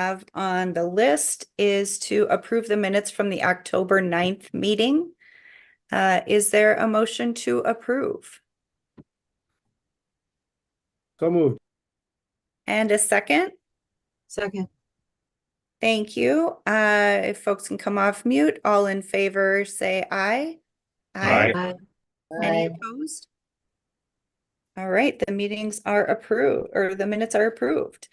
have on the list is to approve the minutes from the October 9th meeting. Is there a motion to approve? So moved. And a second? Second. Thank you. If folks can come off mute, all in favor, say aye. Aye. Aye. Any opposed? All right, the meetings are approved, or the minutes are approved.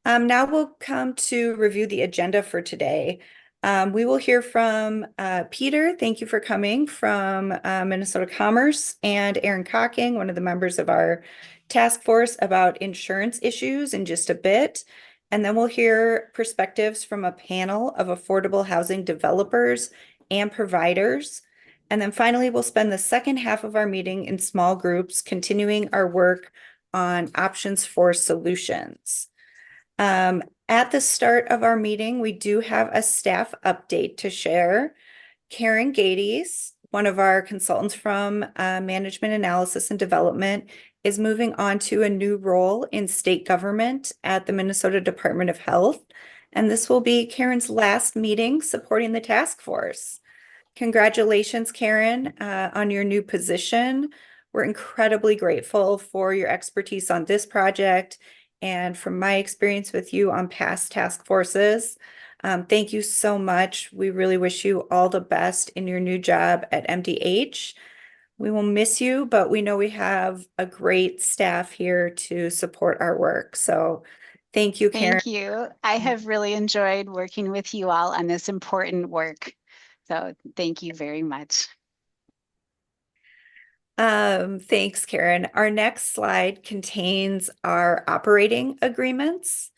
Now we'll come to review the agenda for today. We will hear from Peter. Thank you for coming from Minnesota Commerce, and Aaron Cocking, one of the members of our task force, about insurance issues in just a bit. And then we'll hear perspectives from a panel of affordable housing developers and providers. And then finally, we'll spend the second half of our meeting in small groups, continuing our work on options for solutions. At the start of our meeting, we do have a staff update to share. Karen Gades, one of our consultants from Management Analysis and Development, is moving on to a new role in state government at the Minnesota Department of Health. And this will be Karen's last meeting supporting the task force. Congratulations, Karen, on your new position. We're incredibly grateful for your expertise on this project and from my experience with you on past task forces. Thank you so much. We really wish you all the best in your new job at MDH. We will miss you, but we know we have a great staff here to support our work. So thank you, Karen. Thank you. I have really enjoyed working with you all on this important work. So thank you very much. Thanks, Karen. Our next slide contains our operating agreements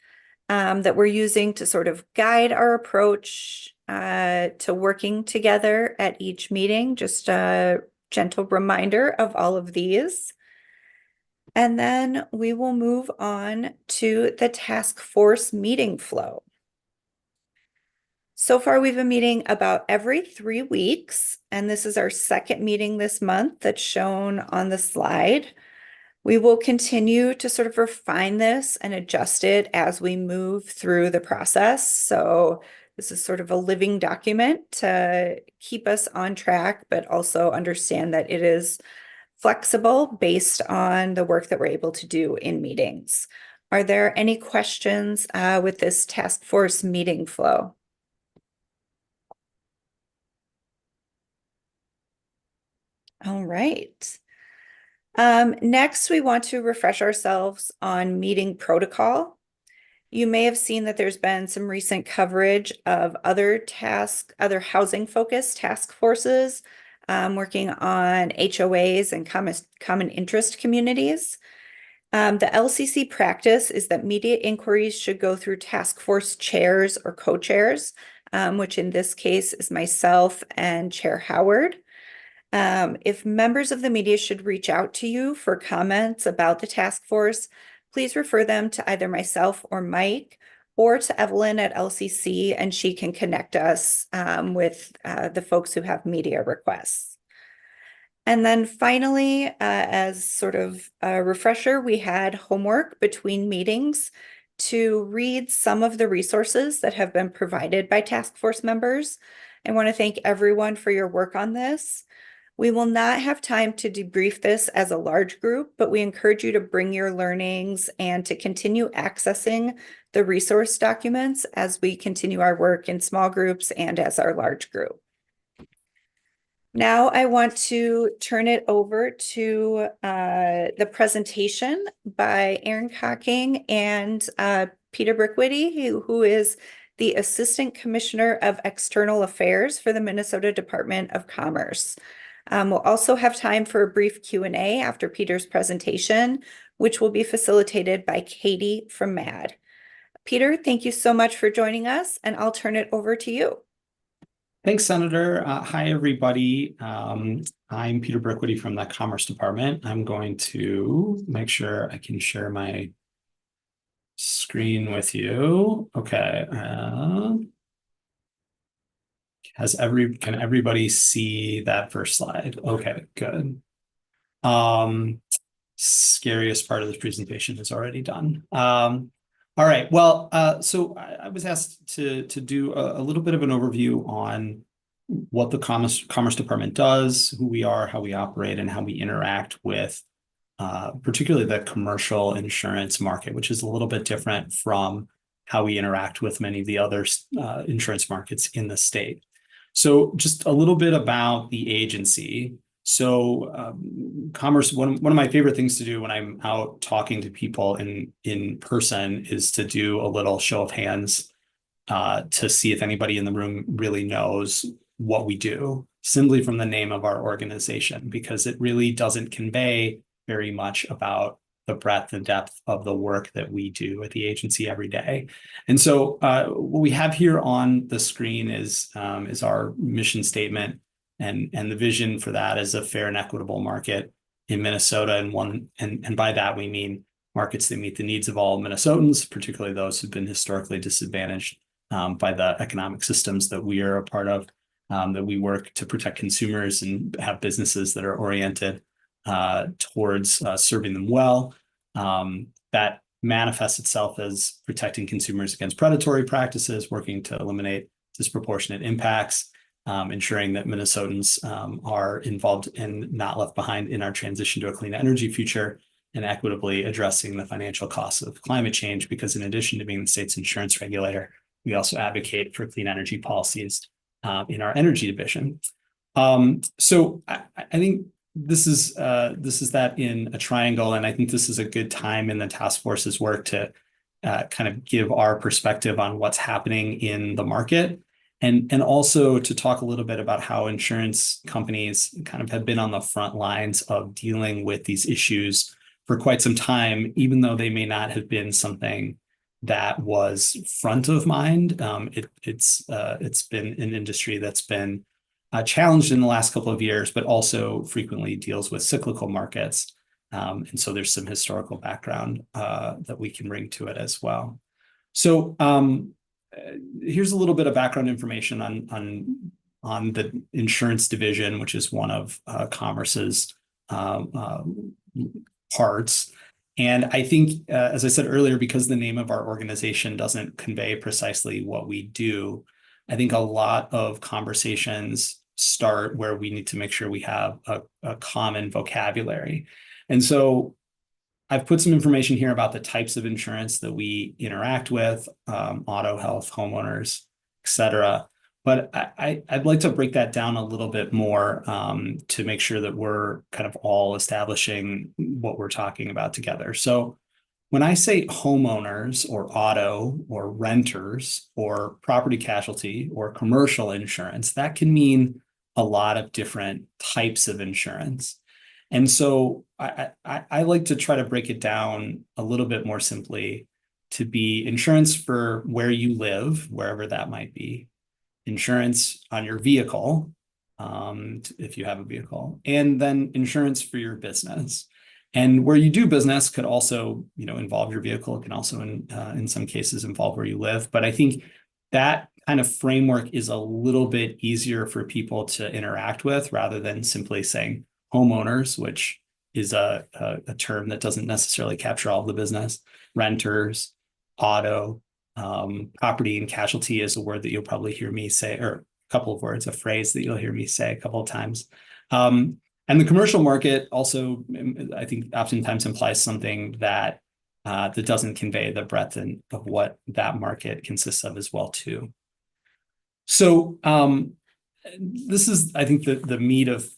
that we're using to sort of guide our approach to working together at each meeting. Just a gentle reminder of all of these. And then we will move on to the task force meeting flow. So far, we've been meeting about every 3 weeks, and this is our second meeting this month that's shown on the slide. We will continue to sort of refine this and adjust it as we move through the process. So this is sort of a living document to keep us on track, but also understand that it is flexible based on the work that we're able to do in meetings. Are there any questions with this task force meeting flow? All right. Next, we want to refresh ourselves on meeting protocol. You may have seen that there's been some recent coverage of other housing-focused task forces working on HOAs and common interest communities. The LCC practice is that media inquiries should go through task force chairs or co-chairs, which in this case is myself and Chair Howard. If members of the media should reach out to you for comments about the task force, please refer them to either myself or Mike or to Evelyn at LCC, and she can connect us with the folks who have media requests. And then finally, as sort of a refresher, we had homework between meetings to read some of the resources that have been provided by task force members. I want to thank everyone for your work on this. We will not have time to debrief this as a large group, but we encourage you to bring your learnings and to continue accessing the resource documents as we continue our work in small groups and as our large group. Now I want to turn it over to the presentation by Aaron Cocking and Peter Brickwitty, who is the Assistant Commissioner of External Affairs for the Minnesota Department of Commerce. We'll also have time for a brief Q&A after Peter's presentation, which will be facilitated by Katie from MAD. Peter, thank you so much for joining us, and I'll turn it over to you. Thanks, Senator. Hi, everybody. I'm Peter Brickwitty from the Commerce Department. I'm going to make sure I can share my screen with you. Okay. Can everybody see that first slide? Okay, good. Scariest part of this presentation is already done. All right. Well, so I was asked to do a little bit of an overview on what the Commerce Department does, who we are, how we operate, and how we interact with particularly the commercial insurance market, which is a little bit different from how we interact with many of the other insurance markets in the state. So just a little bit about the agency. So Commerce, one of my favorite things to do when I'm out talking to people in person is to do a little show of hands to see if anybody in the room really knows what we do, simply from the name of our organization, because it really doesn't convey very much about the breadth and depth of the work that we do at the agency every day. And so what we have here on the screen is our mission statement, and the vision for that is a fair and equitable market in Minnesota, and by that we mean markets that meet the needs of all Minnesotans, particularly those who've been historically disadvantaged by the economic systems that we are a part of, that we work to protect consumers and have businesses that are oriented towards serving them well. That manifests itself as protecting consumers against predatory practices, working to eliminate disproportionate impacts, ensuring that Minnesotans are involved and not left behind in our transition to a clean energy future, and equitably addressing the financial costs of climate change, because in addition to being the state's insurance regulator, we also advocate for clean energy policies in our energy division. So I think this is that in a triangle, and I think this is a good time in the task force's work to kind of give our perspective on what's happening in the market, and also to talk a little bit about how insurance companies kind of have been on the front lines of dealing with these issues for quite some time, even though they may not have been something that was front of mind. It's been an industry that's been challenged in the last couple of years, but also frequently deals with cyclical markets. And so there's some historical background that we can bring to it as well. So here's a little bit of background information on the insurance division, which is one of Commerce's parts. And I think, as I said earlier, because the name of our organization doesn't convey precisely what we do, I think a lot of conversations start where we need to make sure we have a common vocabulary. And so I've put some information here about the types of insurance that we interact with, auto, health, homeowners, et cetera. But I'd like to break that down a little bit more to make sure that we're kind of all establishing what we're talking about together. So when I say homeowners or auto or renters or property casualty or commercial insurance, that can mean a lot of different types of insurance. And so I like to try to break it down a little bit more simply to be insurance for where you live, wherever that might be, insurance on your vehicle, if you have a vehicle, and then insurance for your business. And where you do business could also, involve your vehicle. It can also, in some cases, involve where you live. But I think that kind of framework is a little bit easier for people to interact with, rather than simply saying homeowners, which is a term that doesn't necessarily capture all of the business. Renters, auto, property and casualty is a word that you'll probably hear me say, or a couple of words, a phrase that you'll hear me say a couple of times. And the commercial market also, I think, oftentimes implies something that that doesn't convey the breadth of what that market consists of as well, too. So this is, I think, the meat of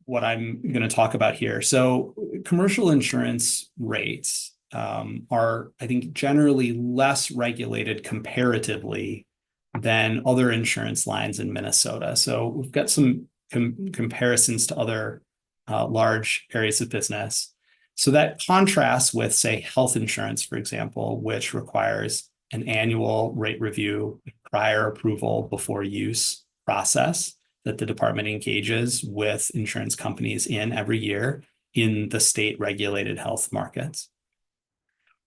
what I'm going to talk about here. So commercial insurance rates are, I think, generally less regulated comparatively than other insurance lines in Minnesota. So we've got some comparisons to other large areas of business. So that contrasts with, say, health insurance, for example, which requires an annual rate review, prior approval before use process that the department engages with insurance companies in every year in the state regulated health markets.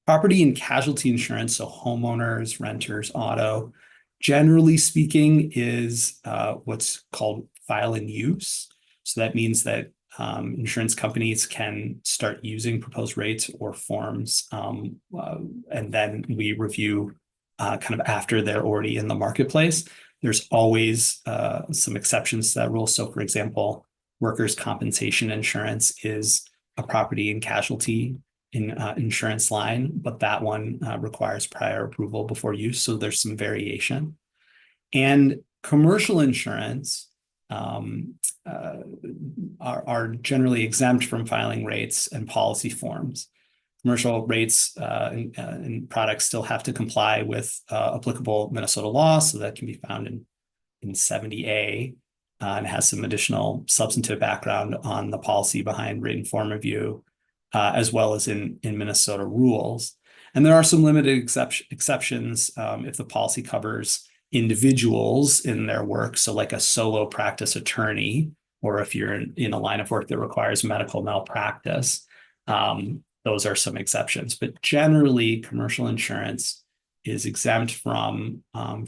Property and casualty insurance, so homeowners, renters, auto, generally speaking, is what's called file and use. So that means that insurance companies can start using proposed rates or forms, and then we review kind of after they're already in the marketplace. There's always some exceptions to that rule. So, for example, workers' compensation insurance is a property and casualty insurance line, but that one requires prior approval before use. So there's some variation. And commercial insurance are generally exempt from filing rates and policy forms. Commercial rates and products still have to comply with applicable Minnesota law, so that can be found in 70A, and has some additional substantive background on the policy behind rate and form review, as well as in Minnesota rules. And there are some limited exceptions if the policy covers individuals in their work, so like a solo practice attorney, or if you're in a line of work that requires medical malpractice. Those are some exceptions, but generally commercial insurance is exempt from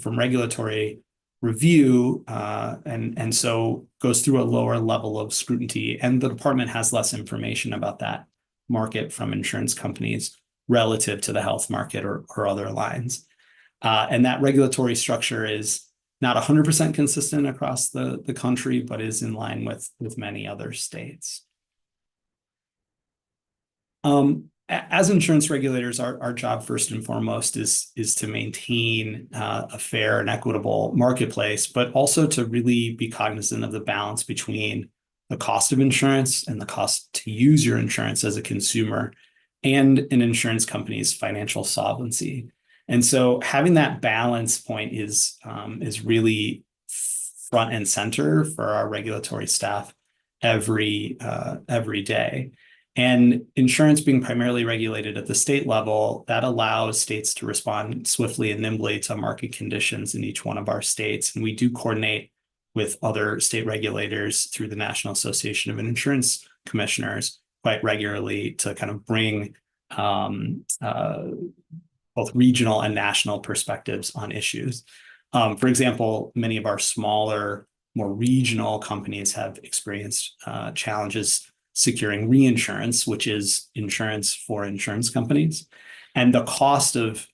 regulatory review, and so goes through a lower level of scrutiny, and the department has less information about that market from insurance companies relative to the health market or other lines. And that regulatory structure is not 100% consistent across the country, but is in line with many other states. As insurance regulators, our job first and foremost is to maintain a fair and equitable marketplace, but also to really be cognizant of the balance between the cost of insurance and the cost to use your insurance as a consumer, and an insurance company's financial solvency. And so having that balance point is really front and center for our regulatory staff every day. And insurance being primarily regulated at the state level, that allows states to respond swiftly and nimbly to market conditions in each one of our states. And we do coordinate with other state regulators through the National Association of Insurance Commissioners quite regularly to kind of bring both regional and national perspectives on issues. For example, many of our smaller, more regional companies have experienced challenges securing reinsurance, which is insurance for insurance companies. And the cost of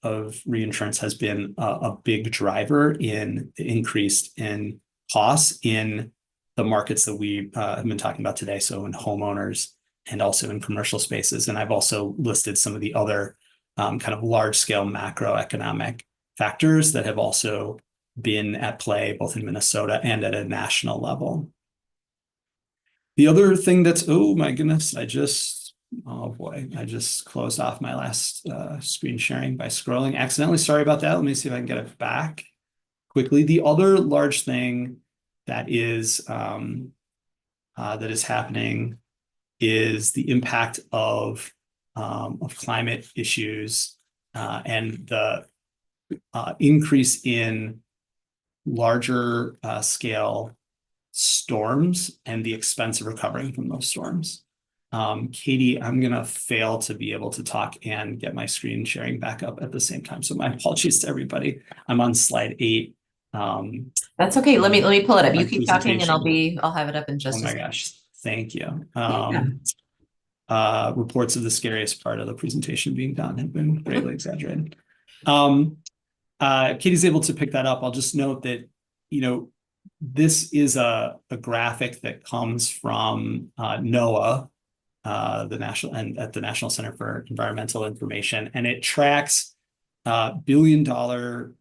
reinsurance has been a big driver in the increase in costs in the markets that we have been talking about today. So in homeowners and also in commercial spaces. And I've also listed some of the other kind of large scale macroeconomic factors that have also been at play both in Minnesota and at a national level. The other thing that's, oh my goodness, I just closed off my last screen sharing by scrolling accidentally. Sorry about that. Let me see if I can get it back quickly. The other large thing that is happening is the impact of climate issues and the increase in larger scale storms and the expense of recovering from those storms. Katie, I'm going to fail to be able to talk and get my screen sharing back up at the same time. So my apologies to everybody. I'm on slide 8. That's okay. Let me pull it up. My You keep talking and presentation. I'll have it up in just Oh a my second. gosh. Thank you. Yeah. Reports of the scariest part of the presentation being done have been greatly exaggerated. Katie's able to pick that up. I'll just note that, this is a graphic that comes from NOAA, the National Center for Environmental Information, and it tracks billion-dollar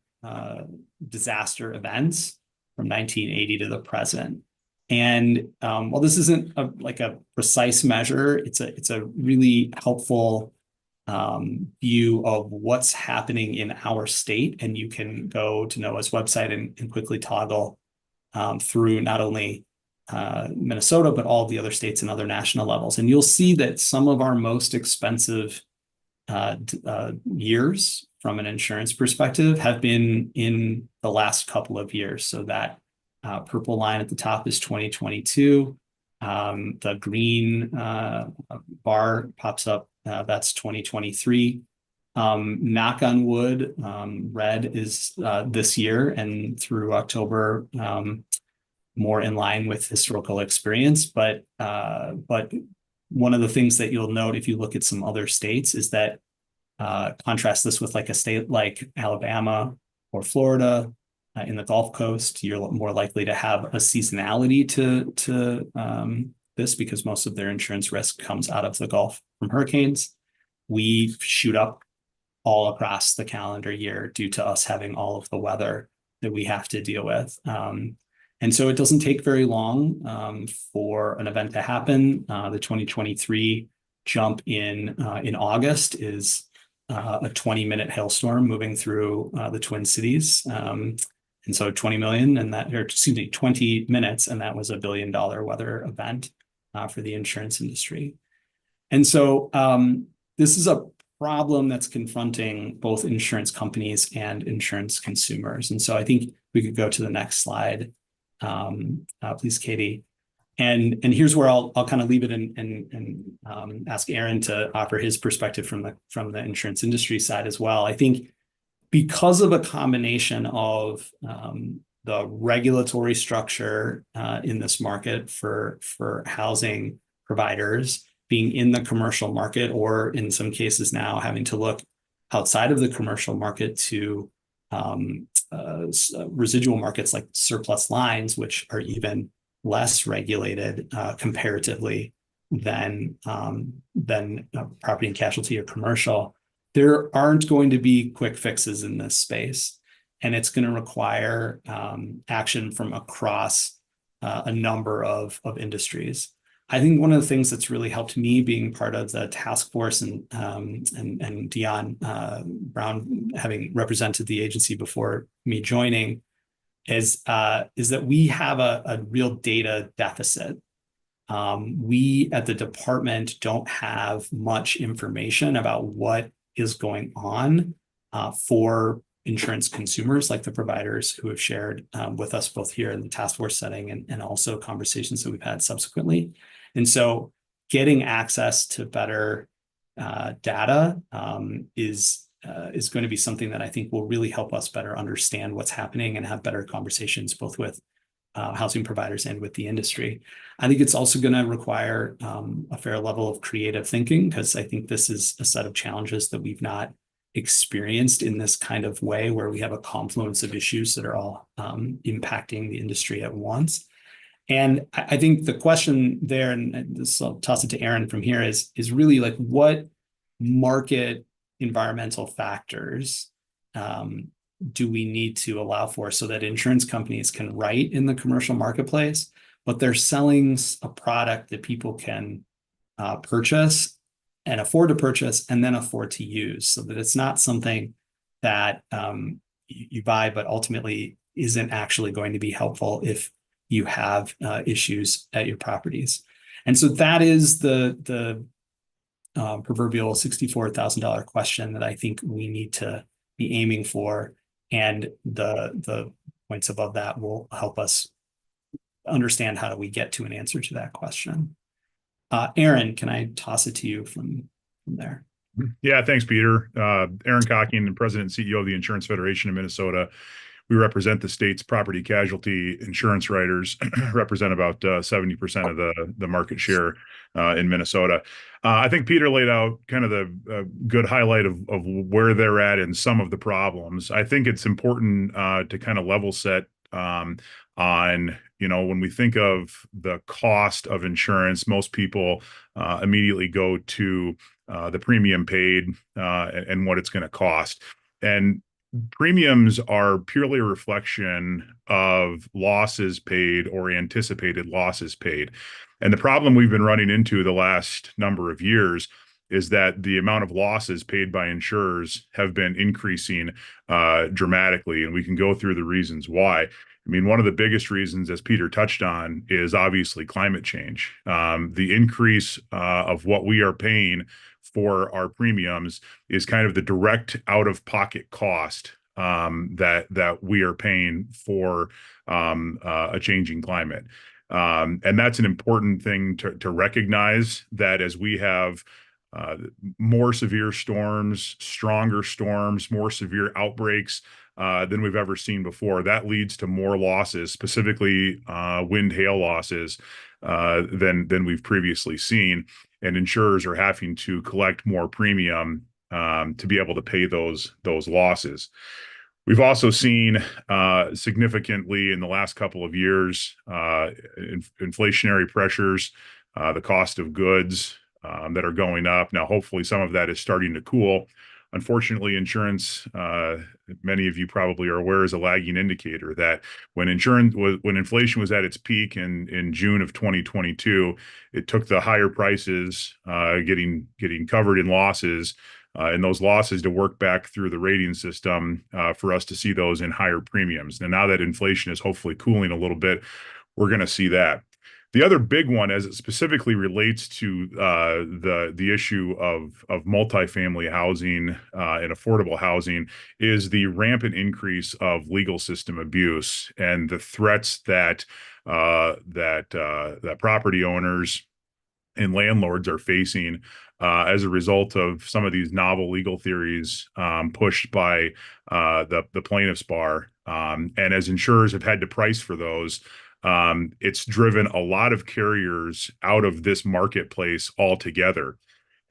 disaster events from 1980 to the present. And while this isn't like a precise measure, it's a really helpful view of what's happening in our state. And you can go to NOAA's website and quickly toggle through not only Minnesota, but all the other states and other national levels. And you'll see that some of our most expensive years from an insurance perspective have been in the last couple of years. So that purple line at the top is 2022. The green bar pops up, that's 2023. Knock on wood, red is this year, and through October, more in line with historical experience. But one of the things that you'll note if you look at some other states is that contrast this with like a state like Alabama or Florida in the Gulf Coast, you're more likely to have a seasonality to this because most of their insurance risk comes out of the Gulf from hurricanes. We shoot up all across the calendar year due to us having all of the weather that we have to deal with. And so it doesn't take very long for an event to happen. The 2023 jump in August is a 20-minute hailstorm moving through the Twin Cities. And so 20 million and that, or excuse me, 20 minutes, and that was $1 billion weather event for the insurance industry. And so this is a problem that's confronting both insurance companies and insurance consumers. And so I think we could go to the next slide, please, Katie. And here's where I'll kind of leave it and ask Aaron to offer his perspective from the insurance industry side as well. I think because of a combination of the regulatory structure in this market for housing providers being in the commercial market, or in some cases now having to look outside of the commercial market to residual markets like surplus lines, which are even less regulated comparatively than property and casualty or commercial. There aren't going to be quick fixes in this space, and it's going to require action from across a number of industries. I think one of the things that's really helped me being part of the task force and Dion Brown having represented the agency before me joining is that we have a real data deficit. We at the department don't have much information about what is going on for insurance consumers, like the providers who have shared with us both here in the task force setting and also conversations that we've had subsequently. And so getting access to better data is going to be something that I think will really help us better understand what's happening and have better conversations both with housing providers and with the industry. I think it's also going to require a fair level of creative thinking, because I think this is a set of challenges that we've not experienced in this kind of way, where we have a confluence of issues that are all impacting the industry at once. And I think the question there, and this I'll toss it to Aaron from here, is really like, what market environmental factors do we need to allow for so that insurance companies can write in the commercial marketplace, but they're selling a product that people can purchase and afford to purchase and then afford to use, so that it's not something that you buy but ultimately isn't actually going to be helpful if you have issues at your properties. And so that is the proverbial $64,000 question that I think we need to be aiming for. And the points above that will help us understand how do we get to an answer to that question. Aaron, can I toss it to you from there? Yeah, thanks, Peter. Aaron Cocking, President and CEO of the Insurance Federation of Minnesota. We represent the state's property casualty insurance writers, represent about 70% of the market share in Minnesota. I think Peter laid out kind of the good highlight of where they're at and some of the problems. I think it's important to kind of level set on, when we think of the cost of insurance, most people immediately go to the premium paid and what it's going to cost. And premiums are purely a reflection of losses paid or anticipated losses paid. And the problem we've been running into the last number of years is that the amount of losses paid by insurers have been increasing dramatically. And we can go through the reasons why. I mean, one of the biggest reasons, as Peter touched on, is obviously climate change. The increase of what we are paying for our premiums is kind of the direct out-of-pocket cost that we are paying for a changing climate. And that's an important thing to recognize, that as we have more severe storms, stronger storms, more severe outbreaks than we've ever seen before. That leads to more losses, specifically wind hail losses than we've previously seen. And insurers are having to collect more premium to be able to pay those losses. We've also seen significantly in the last couple of years inflationary pressures, the cost of goods that are going up. Now, hopefully, some of that is starting to cool. Unfortunately, insurance, many of you probably are aware, is a lagging indicator that when inflation was at its peak in June of 2022, it took the higher prices getting covered in losses and those losses to work back through the rating system for us to see those in higher premiums. Now that inflation is hopefully cooling a little bit, we're going to see that. The other big one, as it specifically relates to the issue of multifamily housing and affordable housing, is the rampant increase of legal system abuse and the threats that property owners and landlords are facing as a result of some of these novel legal theories pushed by the plaintiffs bar. And as insurers have had to price for those, it's driven a lot of carriers out of this marketplace altogether.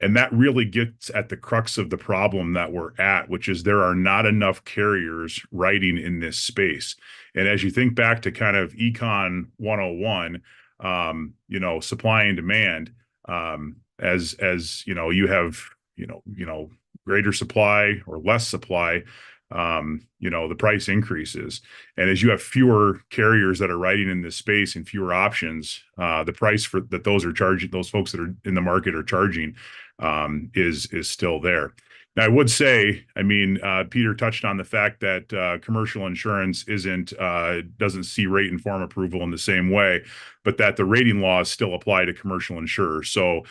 And that really gets at the crux of the problem that we're at, which is there are not enough carriers writing in this space. And as you think back to kind of Econ 101, supply and demand, as you have greater supply or less supply, the price increases. And as you have fewer carriers that are writing in this space and fewer options, the price that those folks that are in the market are charging is still there. Now, I would say, Peter touched on the fact that commercial insurance doesn't see rate and form approval in the same way, but that the rating laws still apply to commercial insurers. So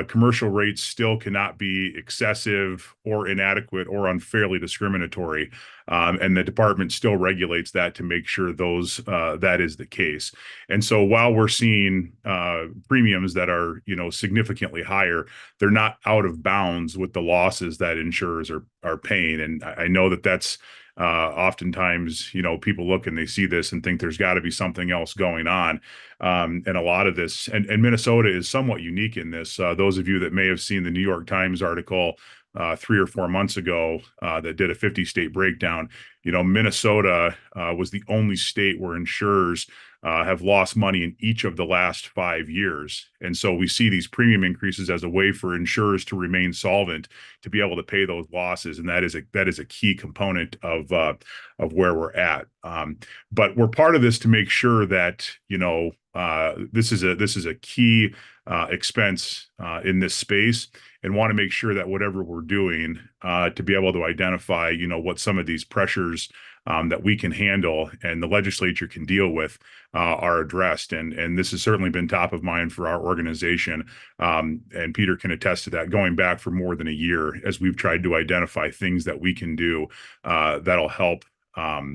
commercial rates still cannot be excessive or inadequate or unfairly discriminatory. And the department still regulates that to make sure that is the case. And so while we're seeing premiums that are significantly higher, they're not out of bounds with the losses that insurers are paying. And I know that's oftentimes people look and they see this and think there's got to be something else going on. And a lot of this, and Minnesota is somewhat unique in this. Those of you that may have seen the New York Times article 3 or 4 months ago that did a 50-state breakdown, Minnesota was the only state where insurers have lost money in each of the last 5 years. And so we see these premium increases as a way for insurers to remain solvent, to be able to pay those losses. And that is a key component of where we're at. But we're part of this to make sure that, this is a key expense in this space, and want to make sure that whatever we're doing to be able to identify, what some of these pressures that we can handle and the legislature can deal with are addressed. And this has certainly been top of mind for our organization. And Peter can attest to that, going back for more than a year, as we've tried to identify things that we can do that'll help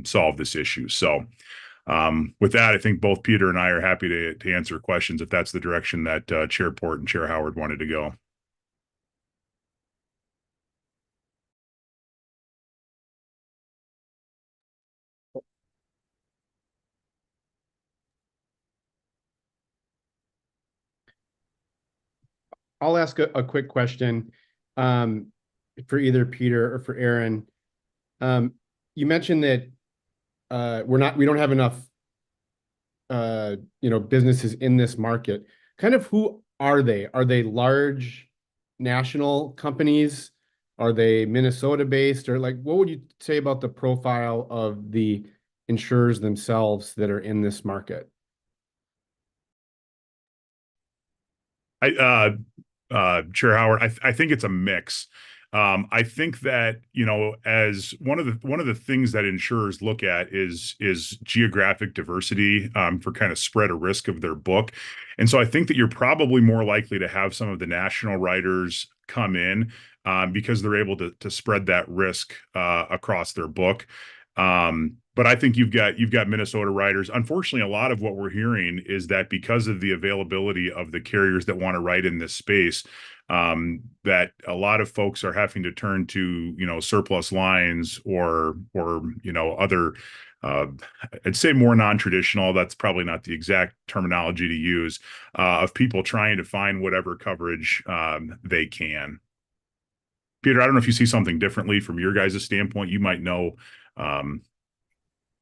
solve this issue. So with that, I think both Peter and I are happy to answer questions if that's the direction that Chair Port and Chair Howard wanted to go. I'll ask a quick question for either Peter or for Aaron. You mentioned that we don't have enough businesses in this market. Kind of who are they? Are they large national companies? Are they Minnesota based? Or what would you say about the profile of the insurers themselves that are in this market? Chair Howard, I think it's a mix. I think that, as one of the things that insurers look at is geographic diversity for kind of spread of risk of their book. And so I think that you're probably more likely to have some of the national writers come in because they're able to spread that risk across their book. But I think you've got Minnesota riders. Unfortunately, a lot of what we're hearing is that because of the availability of the carriers that want to ride in this space, that a lot of folks are having to turn to, surplus lines or other, I'd say more non-traditional. That's probably not the exact terminology to use, of people trying to find whatever coverage they can. Peter, I don't know if you see something differently from your guys' standpoint. You might know.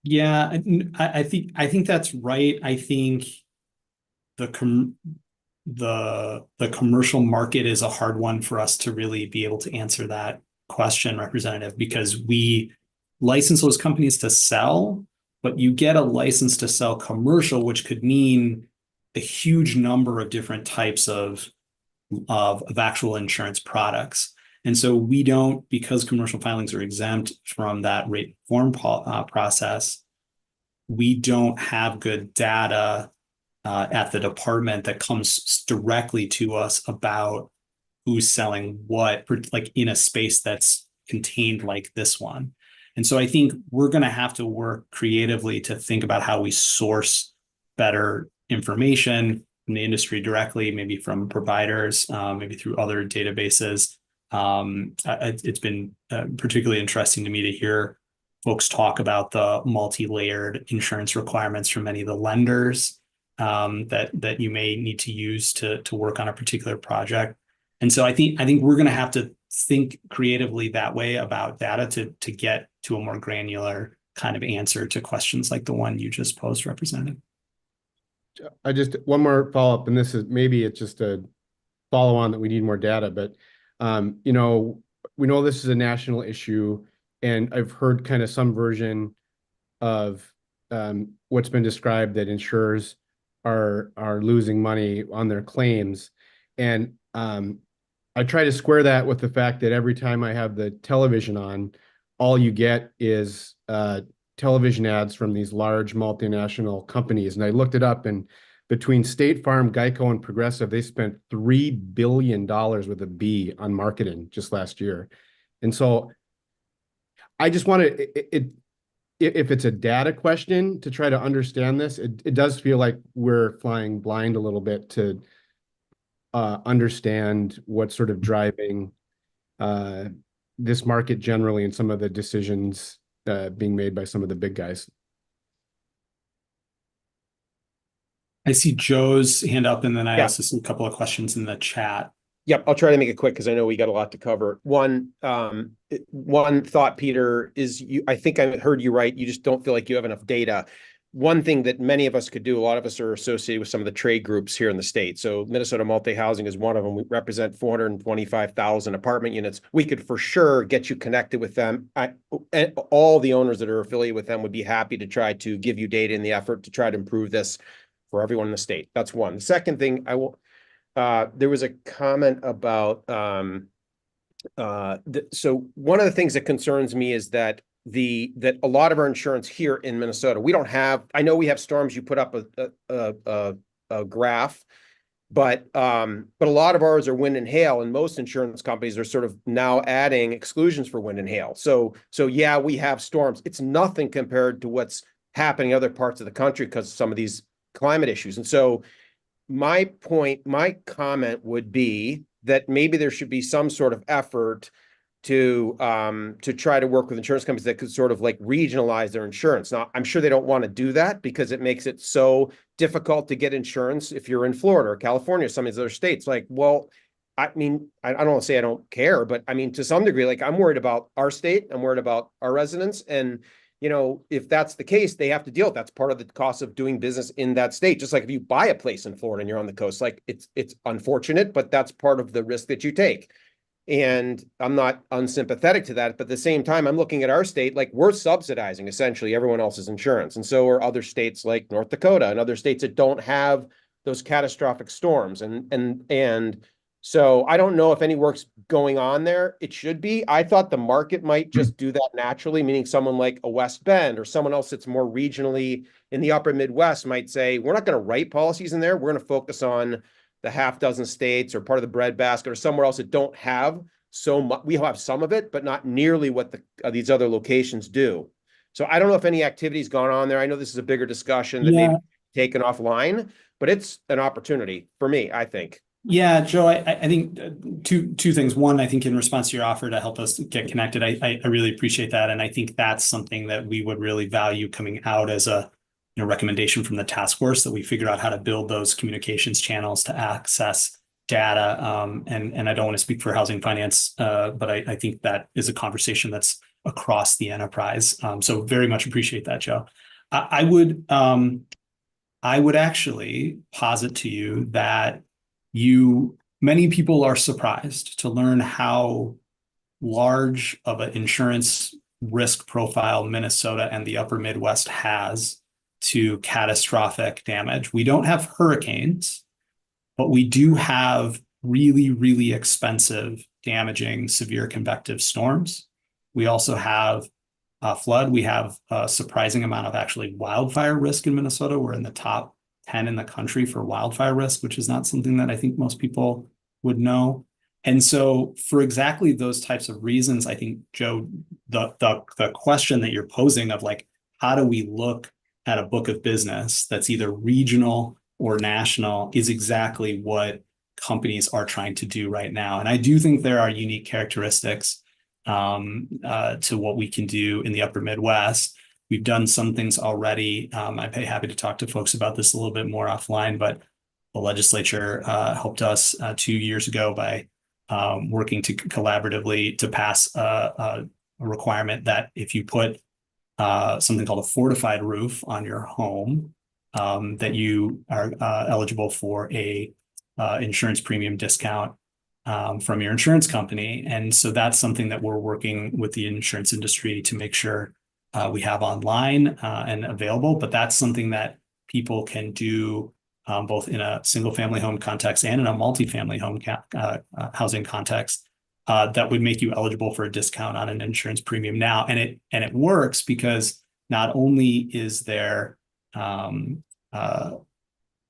Yeah, I think that's right. I think the commercial market is a hard one for us to really be able to answer that question, Representative, because we license those companies to sell, but you get a license to sell commercial, which could mean a huge number of different types of actual insurance products. And so we don't, because commercial filings are exempt from that rate form process, we don't have good data at the department that comes directly to us about who's selling what, like in a space that's contained like this one. And so I think we're going to have to work creatively to think about how we source better information from the industry directly, maybe from providers, maybe through other databases. It's been particularly interesting to me to hear folks talk about the multi-layered insurance requirements for many of the lenders that you may need to use to work on a particular project. And so I think we're going to have to think creatively that way about data to get to a more granular kind of answer to questions like the one you just posed, Representative. One more follow-up, and this is maybe it's just a follow on that we need more data, but we know this is a national issue, and I've heard kind of some version of what's been described that insurers are losing money on their claims. And I try to square that with the fact that every time I have the television on, all you get is television ads from these large multinational companies. And I looked it up, and between State Farm, Geico, and Progressive, they spent $3 billion with a B on marketing just last year. And so I just want to, if it's a data question to try to understand this, it does feel like we're flying blind a little bit to understand what's sort of driving this market generally and some of the decisions being made by some of the big guys. I see Joe's hand up, and then I also see a couple of questions in the chat. Yep, I'll try to make it quick because I know we got a lot to cover. One thought, Peter, is I think I heard you right. You just don't feel like you have enough data. One thing that many of us could do, a lot of us are associated with some of the trade groups here in the state. So Minnesota Multi-Housing is one of them. We represent 425,000 apartment units. We could for sure get you connected with them. And all the owners that are affiliated with them would be happy to try to give you data in the effort to try to improve this for everyone in the state. That's one. The second thing there was a comment about, so one of the things that concerns me is that that a lot of our insurance here in Minnesota, we don't have, I know we have storms, you put up a graph, but a lot of ours are wind and hail, and most insurance companies are sort of now adding exclusions for wind and hail. So yeah, we have storms. It's nothing compared to what's happening in other parts of the country because of some of these climate issues. And so my comment would be that maybe there should be some sort of effort to try to work with insurance companies that could sort of like regionalize their insurance. Now, I'm sure they don't want to do that because it makes it so difficult to get insurance if you're in Florida or California or some of these other states. Like, well, I mean, I don't want to say I don't care, but I mean, to some degree, like I'm worried about our state, I'm worried about our residents, and if that's the case, they have to deal with that's part of the cost of doing business in that state. Just like if you buy a place in Florida and you're on the coast, like it's unfortunate, but that's part of the risk that you take. And I'm not unsympathetic to that, but at the same time, I'm looking at our state, like we're subsidizing essentially everyone else's insurance. And so are other states like North Dakota and other states that don't have those catastrophic storms. And so I don't know if any work's going on there. It should be. I thought the market might just do that naturally, meaning someone like a West Bend or someone else that's more regionally in the upper Midwest might say, we're not going to write policies in there. We're going to focus on the half dozen states or part of the breadbasket or somewhere else that don't have so much. We have some of it, but not nearly what these other locations do. So I don't know if any activity's gone on there. I know this is a bigger discussion that may Yeah. be taken offline, but it's an opportunity for me, I think. Yeah, Joe, I think two things. One, I think in response to your offer to help us get connected, I really appreciate that. And I think that's something that we would really value coming out as a recommendation from the task force, that we figure out how to build those communications channels to access data. And I don't want to speak for housing finance, but I think that is a conversation that's across the enterprise. So very much appreciate that, Joe. I would actually posit to you that many people are surprised to learn how large of an insurance risk profile Minnesota and the upper Midwest has to catastrophic damage. We don't have hurricanes, but we do have really, really expensive, damaging, severe convective storms. We also have flood. We have a surprising amount of actually wildfire risk in Minnesota. We're in the top 10 in the country for wildfire risk, which is not something that I think most people would know. And so for exactly those types of reasons, I think, Joe, the question that you're posing of like, how do we look at a book of business that's either regional or national is exactly what companies are trying to do right now. And I do think there are unique characteristics to what we can do in the upper Midwest. We've done some things already. I'd be happy to talk to folks about this a little bit more offline, but the legislature helped us 2 years ago by working to collaboratively to pass a requirement that if you put something called a fortified roof on your home, that you are eligible for a insurance premium discount from your insurance company. And so that's something that we're working with the insurance industry to make sure we have online and available. But that's something that people can do both in a single family home context and in a multifamily home housing context that would make you eligible for a discount on an insurance premium now. And it works because not only is there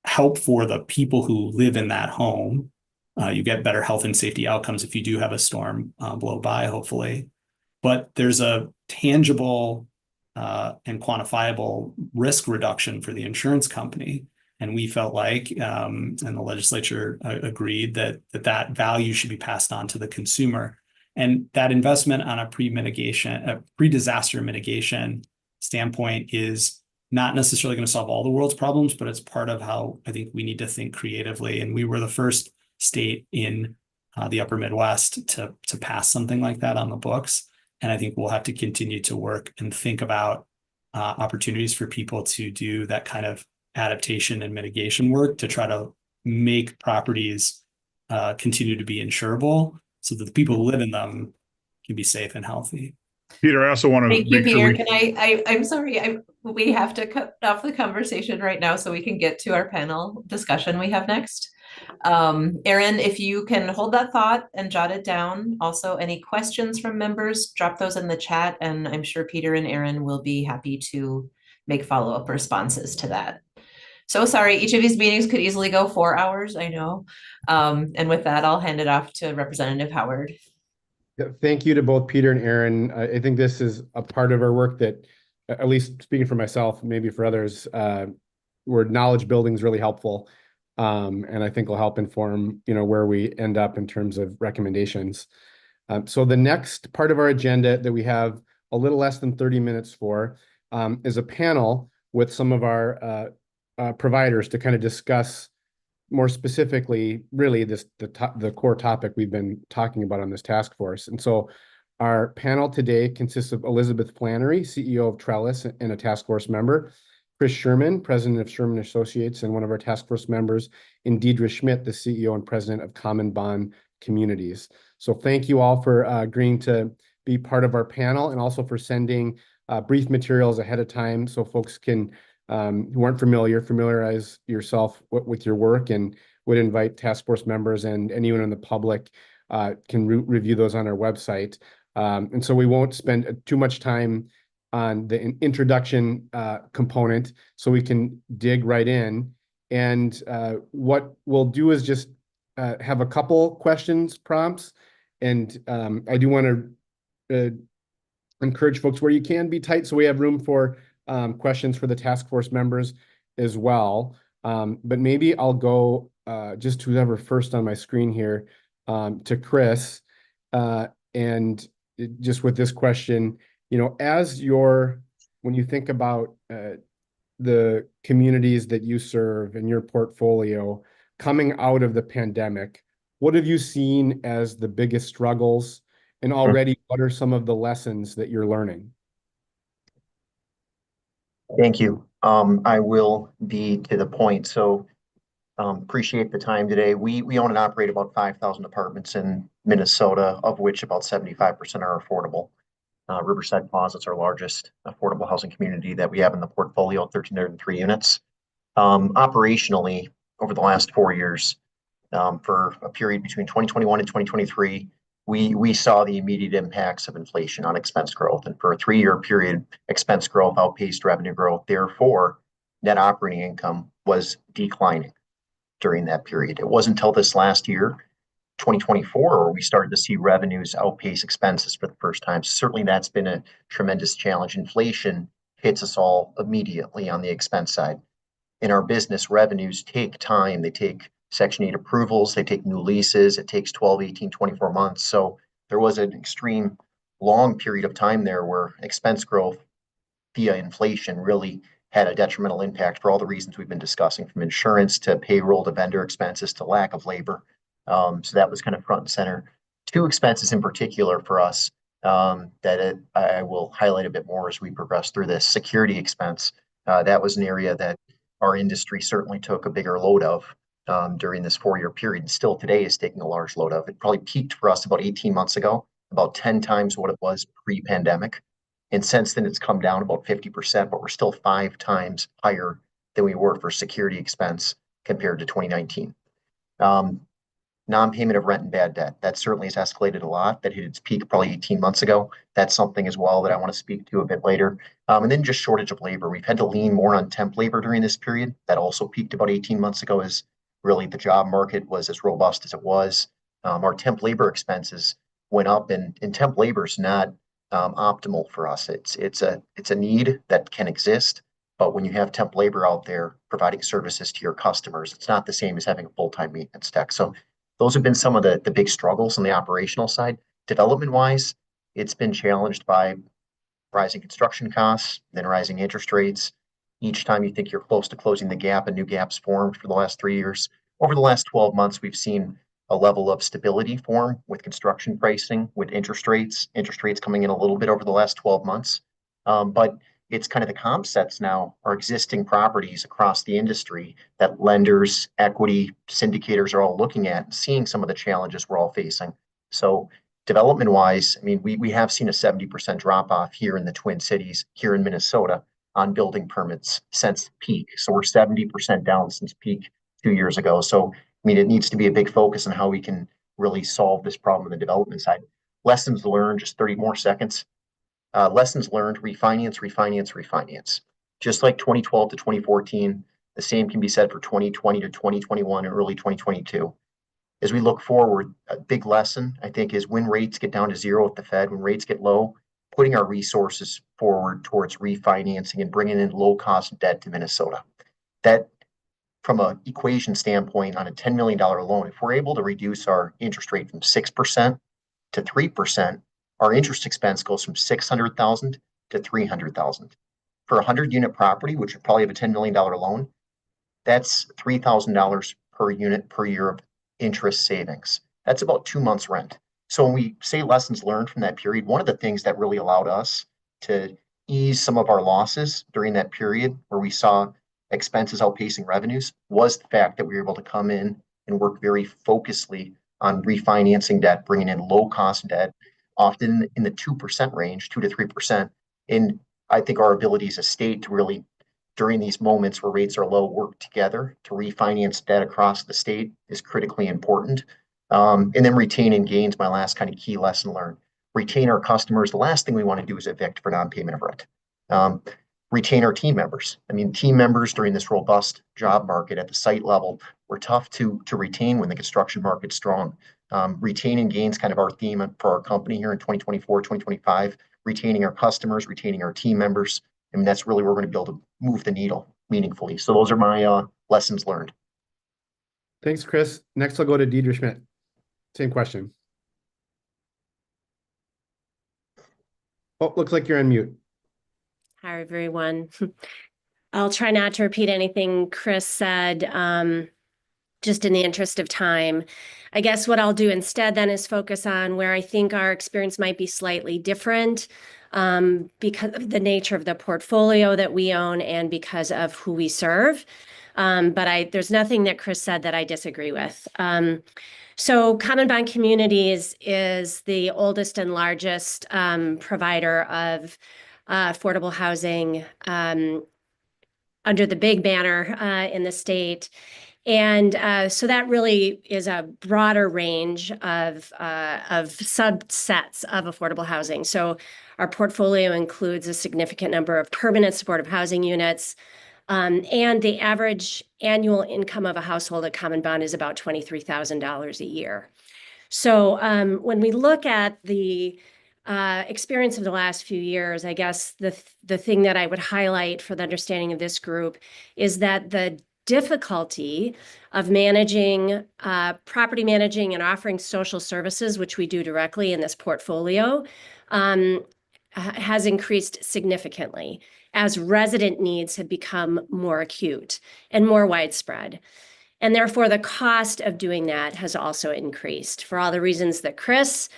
help for the people who live in that home, you get better health and safety outcomes if you do have a storm blow by, hopefully. But there's a tangible and quantifiable risk reduction for the insurance company. And we felt like, and the legislature agreed that value should be passed on to the consumer. And that investment on a pre-disaster mitigation standpoint is not necessarily going to solve all the world's problems, but it's part of how I think we need to think creatively. And we were the first state in the upper Midwest to pass something like that on the books. And I think we'll have to continue to work and think about opportunities for people to do that kind of adaptation and mitigation work to try to make properties continue to be insurable so that the people who live in them can be safe and healthy. Peter, I also want to Thank you, make sure Peter. I'm sorry, we have to cut off the conversation right now so we can get to our panel discussion we have next. Erin, if you can hold that thought and jot it down. Also, any questions from members, drop those in the chat, and I'm sure Peter and Erin will be happy to make follow-up responses to that. So sorry, each of these meetings could easily go 4 hours, I know. And with that, I'll hand it off to Representative Howard. Thank you to both Peter and Aaron. I think this is a part of our work that, at least speaking for myself, maybe for others, where knowledge building is really helpful. And I think will help inform, where we end up in terms of recommendations. So the next part of our agenda that we have a little less than 30 minutes for is a panel with some of our providers to kind of discuss more specifically, really the core topic we've been talking about on this task force. And so our panel today consists of Elizabeth Flannery, CEO of Trellis and a task force member, Chris Sherman, president of Sherman Associates, and one of our task force members, and Deidre Schmidt, the CEO and president of Common Bond Communities. So thank you all for agreeing to be part of our panel and also for sending brief materials ahead of time so folks can who aren't familiarize yourself with your work, and would invite task force members and anyone in the public can review those on our website. And so we won't spend too much time on the introduction component, so we can dig right in. And what we'll do is just have a couple questions prompts. And I do want to encourage folks where you can be tight, so we have room for questions for the task force members as well. But maybe I'll go just whoever first on my screen here to Chris. And just with this question, you know, when you think about the communities that you serve in your portfolio coming out of the pandemic, what have you seen as the biggest struggles? And already, what are some of the lessons that you're learning? Thank you. I will be to the point. So appreciate the time today. We own and operate about 5,000 apartments in Minnesota, of which about 75% are affordable. Riverside Plaza's our largest affordable housing community that we have in the portfolio, 1,303 units. Operationally, over the last 4 years, for a period between 2021 and 2023, we saw the immediate impacts of inflation on expense growth. And for a 3-year period, expense growth outpaced revenue growth. Therefore, net operating income was declining during that period. It wasn't until this last year, 2024, where we started to see revenues outpace expenses for the first time. Certainly, that's been a tremendous challenge. Inflation hits us all immediately on the expense side. In our business, revenues take time. They take Section 8 approvals, they take new leases. It takes 12, 18, 24 months. So there was an extreme long period of time there where expense growth via inflation really had a detrimental impact for all the reasons we've been discussing, from insurance to payroll to vendor expenses to lack of labor. So that was kind of front and center. 2 expenses in particular for us I will highlight a bit more as we progress through this. Security expense. That was an area that our industry certainly took a bigger load of during this 4-year period, and still today is taking a large load of. It probably peaked for us about 18 months ago, about 10 times what it was pre-pandemic. And since then, it's come down about 50%, but we're still 5 times higher than we were for security expense compared to 2019. Non-payment of rent and bad debt. That certainly has escalated a lot. That hit its peak probably 18 months ago. That's something as well that I want to speak to a bit later. And then just shortage of labor. We've had to lean more on temp labor during this period. That also peaked about 18 months ago as really the job market was as robust as it was. Our temp labor expenses went up, and temp labor is not optimal for us. It's a need that can exist, but when you have temp labor out there providing services to your customers, it's not the same as having a full-time maintenance tech. So those have been some of the big struggles on the operational side. Development-wise, it's been challenged by rising construction costs, then rising interest rates. Each time you think you're close to closing the gap, a new gap's formed for the last 3 years. Over the last 12 months, we've seen a level of stability form with construction pricing, with interest rates coming in a little bit over the last 12 months. But it's kind of the comp sets now are existing properties across the industry that lenders, equity syndicators are all looking at and seeing some of the challenges we're all facing. So development wise, I mean, we have seen a 70% drop off here in the Twin Cities, here in Minnesota, on building permits since peak. So we're 70% down since peak 2 years ago. So, I mean, it needs to be a big focus on how we can really solve this problem on the development side. Lessons learned, just 30 more seconds. Lessons learned, refinance. Just like 2012 to 2014, the same can be said for 2020 to 2021 and early 2022. As we look forward, a big lesson, I think, is when rates get down to zero at the Fed, when rates get low, putting our resources forward towards refinancing and bringing in low-cost debt to Minnesota. That, from an equation standpoint, on a $10 million loan, if we're able to reduce our interest rate from 6% to 3%, our interest expense goes from $600,000 to $300,000. For a 100-unit property, which would probably have a $10 million loan, that's $3,000 per unit per year of interest savings. That's about 2 months' rent. So when we say lessons learned from that period, one of the things that really allowed us to ease some of our losses during that period where we saw expenses outpacing revenues was the fact that we were able to come in and work very focusedly on refinancing debt, bringing in low-cost debt, often in the 2% range, 2 to 3%. And I think our ability as a state to really, during these moments where rates are low, work together to refinance debt across the state is critically important. And then retaining gains, my last kind of key lesson learned. Retain our customers. The last thing we want to do is evict for non-payment of rent. Retain our team members. I mean, team members during this robust job market at the site level were tough to retain when the construction market's strong. Retaining gains, kind of our theme for our company here in 2024, 2025. retaining our customers, retaining our team members. I mean, that's really where we're going to be able to move the needle meaningfully. So those are my lessons learned. Thanks, Chris. Next, I'll go to Deidre Schmidt. Same question. Oh, looks like you're on mute. Hi, everyone. I'll try not to repeat anything Chris said, just in the interest of time. I guess what I'll do instead then is focus on where I think our experience might be slightly different, because of the nature of the portfolio that we own and because of who we serve. But there's nothing that Chris said that I disagree with. So Common Bond Communities is the oldest and largest provider of affordable housing under the big banner in the state. And so that really is a broader range of subsets of affordable housing. So our portfolio includes a significant number of permanent supportive housing units, and the average annual income of a household at Common Bond is about $23,000 a year. So when we look at the experience of the last few years, I guess the thing that I would highlight for the understanding of this group is that the difficulty of managing, property managing and offering social services, which we do directly in this portfolio, has increased significantly as resident needs have become more acute and more widespread. And therefore, the cost of doing that has also increased for all the reasons that Chris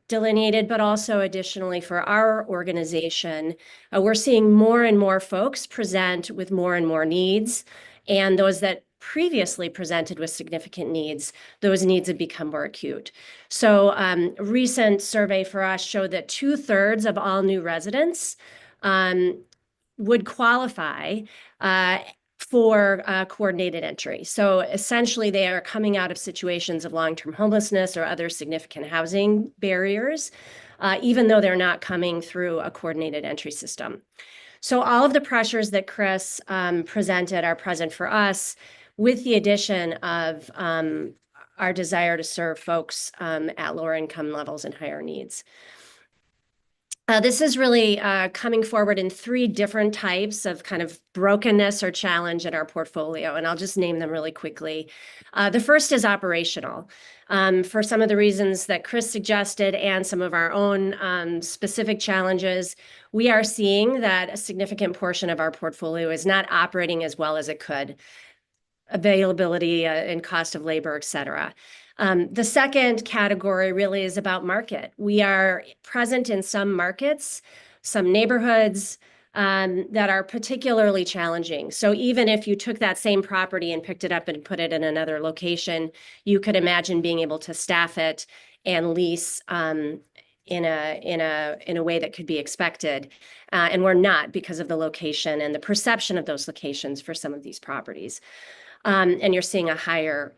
delineated, but also additionally for our organization, we're seeing more and more folks present with more and more needs, and those that previously presented with significant needs, those needs have become more acute. So a recent survey for us showed that 2/3 of all new residents would qualify for coordinated entry. So essentially, they are coming out of situations of long-term homelessness or other significant housing barriers, even though they're not coming through a coordinated entry system. So all of the pressures that Chris presented are present for us, with the addition of our desire to serve folks at lower income levels and higher needs. This is really coming forward in 3 different types of kind of brokenness or challenge in our portfolio, and I'll just name them really quickly. The first is operational. For some of the reasons that Chris suggested and some of our own specific challenges, we are seeing that a significant portion of our portfolio is not operating as well as it could. Availability and cost of labor, et cetera. The second category really is about market. We are present in some markets, some neighborhoods that are particularly challenging. So even if you took that same property and picked it up and put it in another location, you could imagine being able to staff it and lease in a way that could be expected. And we're not, because of the location and the perception of those locations for some of these properties. And you're seeing a higher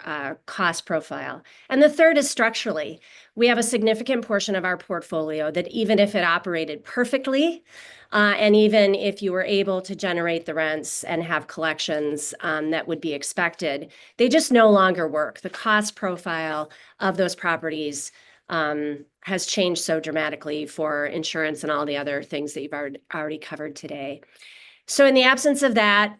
cost profile. And the third is structurally. We have a significant portion of our portfolio that even if it operated perfectly, and even if you were able to generate the rents and have collections that would be expected, they just no longer work. The cost profile of those properties has changed so dramatically for insurance and all the other things that you've already covered today. So in the absence of that,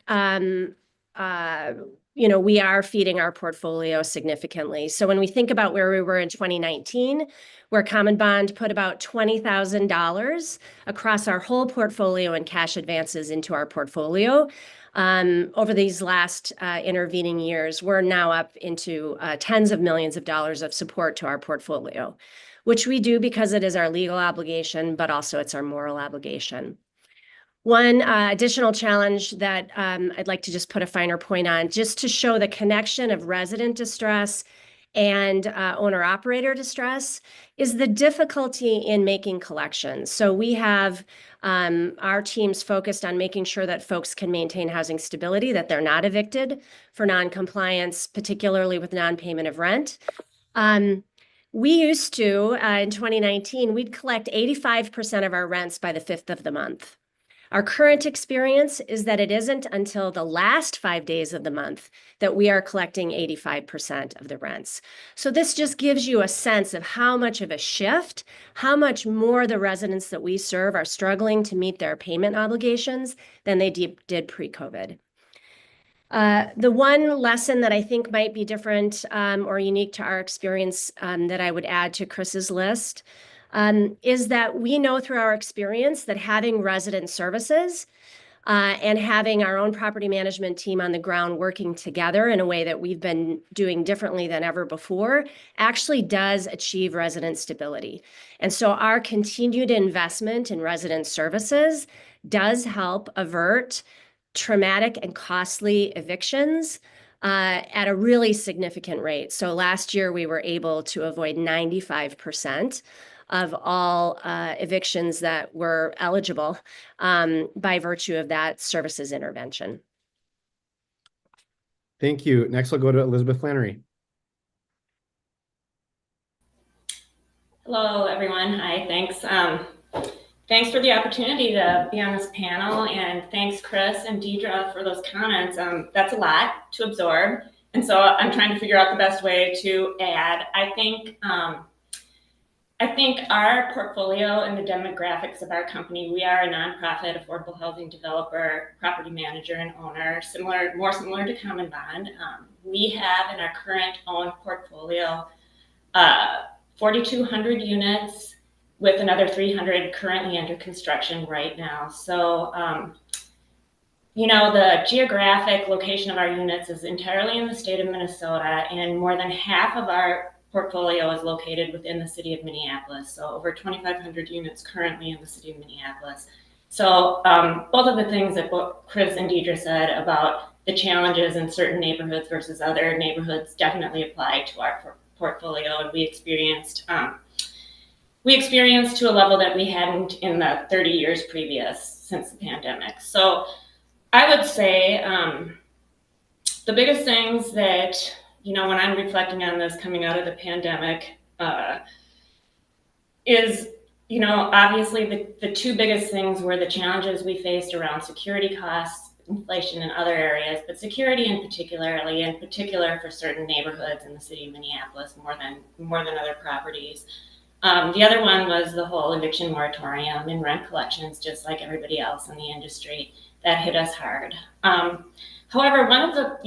we are feeding our portfolio significantly. So when we think about where we were in 2019, where Common Bond put about $20,000 across our whole portfolio in cash advances into our portfolio, over these last intervening years, we're now up into tens of millions of dollars of support to our portfolio, which we do because it is our legal obligation, but also it's our moral obligation. One additional challenge that I'd like to just put a finer point on, just to show the connection of resident distress and owner-operator distress, is the difficulty in making collections. So we have our teams focused on making sure that folks can maintain housing stability, that they're not evicted for non-compliance, particularly with non-payment of rent. We used to, in 2019, we'd collect 85% of our rents by the 5th of the month. Our current experience is that it isn't until the last 5 days of the month that we are collecting 85% of the rents. So this just gives you a sense of how much of a shift, how much more the residents that we serve are struggling to meet their payment obligations than they did pre-COVID. The one lesson that I think might be different or unique to our experience that I would add to Chris's list is that we know through our experience that having resident services and having our own property management team on the ground working together in a way that we've been doing differently than ever before actually does achieve resident stability. And so our continued investment in resident services does help avert traumatic and costly evictions at a really significant rate. So last year we were able to avoid 95% of all evictions that were eligible by virtue of that services intervention. Thank you. Next, I'll go to Elizabeth Flannery. Hello, everyone. Hi, thanks. Thanks for the opportunity to be on this panel, and thanks, Chris and Deidre, for those comments. That's a lot to absorb, and so I'm trying to figure out the best way to add. I think our portfolio and the demographics of our company, we are a nonprofit affordable housing developer, property manager, and owner, more similar to Common Bond. We have in our current owned portfolio 4,200 units, with another 300 currently under construction right now. So, the geographic location of our units is entirely in the state of Minnesota, and more than half of our portfolio is located within the city of Minneapolis. So over 2,500 units currently in the city of Minneapolis. So both of the things that both Chris and Deidre said about the challenges in certain neighborhoods versus other neighborhoods definitely apply to our portfolio, and we experienced to a level that we hadn't in the 30 years previous since the pandemic. So I would say the biggest things that, when I'm reflecting on this coming out of the pandemic is, obviously the two biggest things were the challenges we faced around security costs, inflation in other areas, but security in particular for certain neighborhoods in the city of Minneapolis more than other properties. The other one was the whole eviction moratorium and rent collections, just like everybody else in the industry. That hit us hard. However, one of the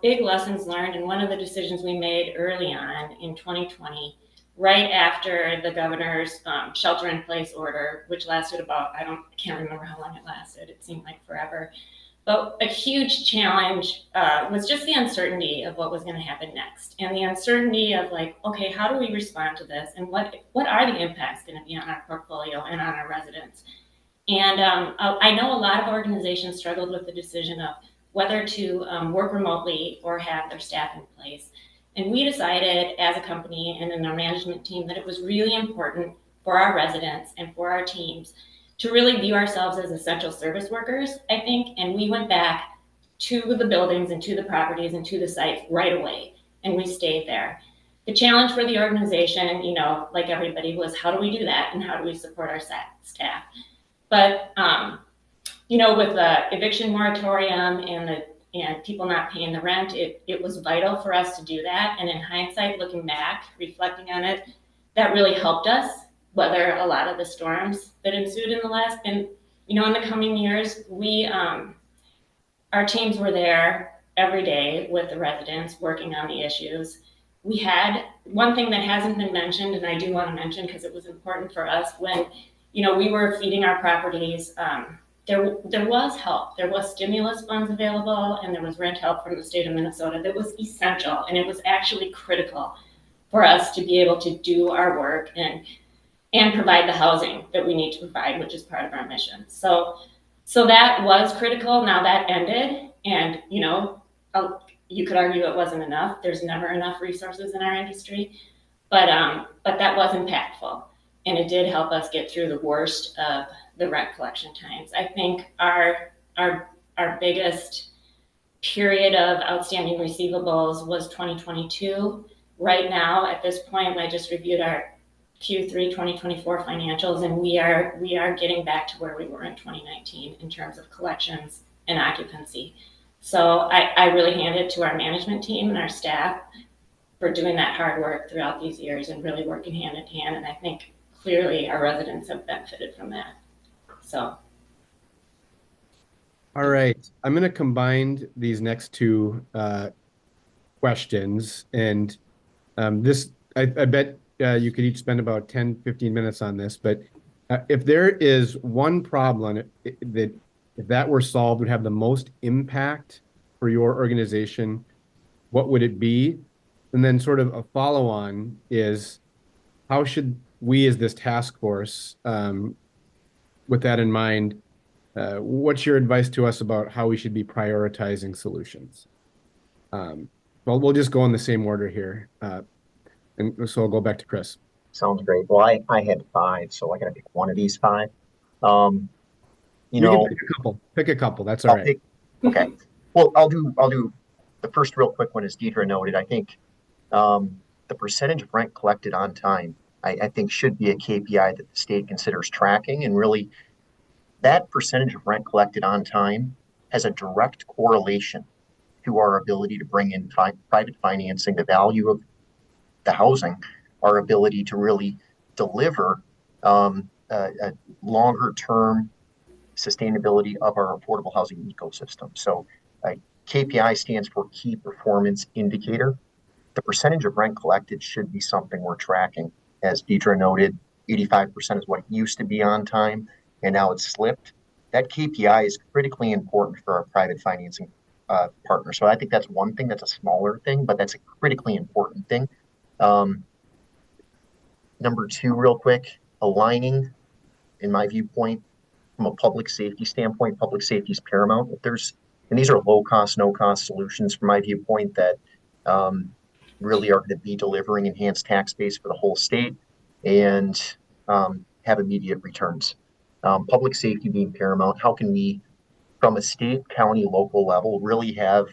big lessons learned and one of the decisions we made early on in 2020, right after the governor's shelter-in-place order, which lasted about, I can't remember how long it lasted. It seemed like forever. But a huge challenge was just the uncertainty of what was going to happen next, and the uncertainty of okay, how do we respond to this, and what are the impacts going to be on our portfolio and on our residents? And I know a lot of organizations struggled with the decision of whether to work remotely or have their staff in place. And we decided as a company and in our management team that it was really important for our residents and for our teams to really view ourselves as essential service workers, I think. And we went back to the buildings and to the properties and to the sites right away, and we stayed there. The challenge for the organization, like everybody, was how do we do that and how do we support our staff? But, with the eviction moratorium and people not paying the rent, it was vital for us to do that. And in hindsight, looking back, reflecting on it, that really helped us weather a lot of the storms that ensued in the coming years. Our teams were there every day with the residents working on the issues. We had one thing that hasn't been mentioned, and I do want to mention because it was important for us when, we were feeding our properties. There was help. There was stimulus funds available, and there was rent help from the state of Minnesota that was essential, and it was actually critical for us to be able to do our work and provide the housing that we need to provide, which is part of our mission. So that was critical. Now that ended, and you could argue it wasn't enough. There's never enough resources in our industry, but that was impactful, and it did help us get through the worst of the rent collection times. I think our biggest period of outstanding receivables was 2022. Right now, at this point, I just reviewed our Q3 2024 financials, and we are getting back to where we were in 2019 in terms of collections and occupancy. So I really hand it to our management team and our staff for doing that hard work throughout these years and really working hand in hand. And I think clearly our residents have benefited from that. So. All right, I'm going to combine these next two questions. And this, I bet you could each spend about 10, 15 minutes on this. But if there is one problem that if that were solved would have the most impact for your organization, what would it be? And then sort of a follow-on is how should we as this task force, with that in mind, what's your advice to us about how we should be prioritizing solutions? Well, we'll just go in the same order here. And so I'll go back to Chris. Sounds great. Well, I had 5, so I got to pick one of these 5. You You know, can pick a couple. Pick a couple. That's all right. Okay. Well, I'll do the first real quick one, as Deidre noted. I think the percentage of rent collected on time, I think should be a KPI that the state considers tracking, and really that percentage of rent collected on time has a direct correlation to our ability to bring in private financing, the value of the housing, our ability to really deliver a longer term sustainability of our affordable housing ecosystem. So KPI stands for key performance indicator. The percentage of rent collected should be something we're tracking. As Deidre noted, 85% is what it used to be on time, and now it's slipped. That KPI is critically important for our private financing partner. So I think that's one thing that's a smaller thing, but that's a critically important thing. Number 2, real quick, aligning, in my viewpoint, from a public safety standpoint, public safety is paramount. And these are low cost, no cost solutions from my viewpoint that really are going to be delivering enhanced tax base for the whole state and have immediate returns. Public safety being paramount, how can we, from a state, county, local level, really have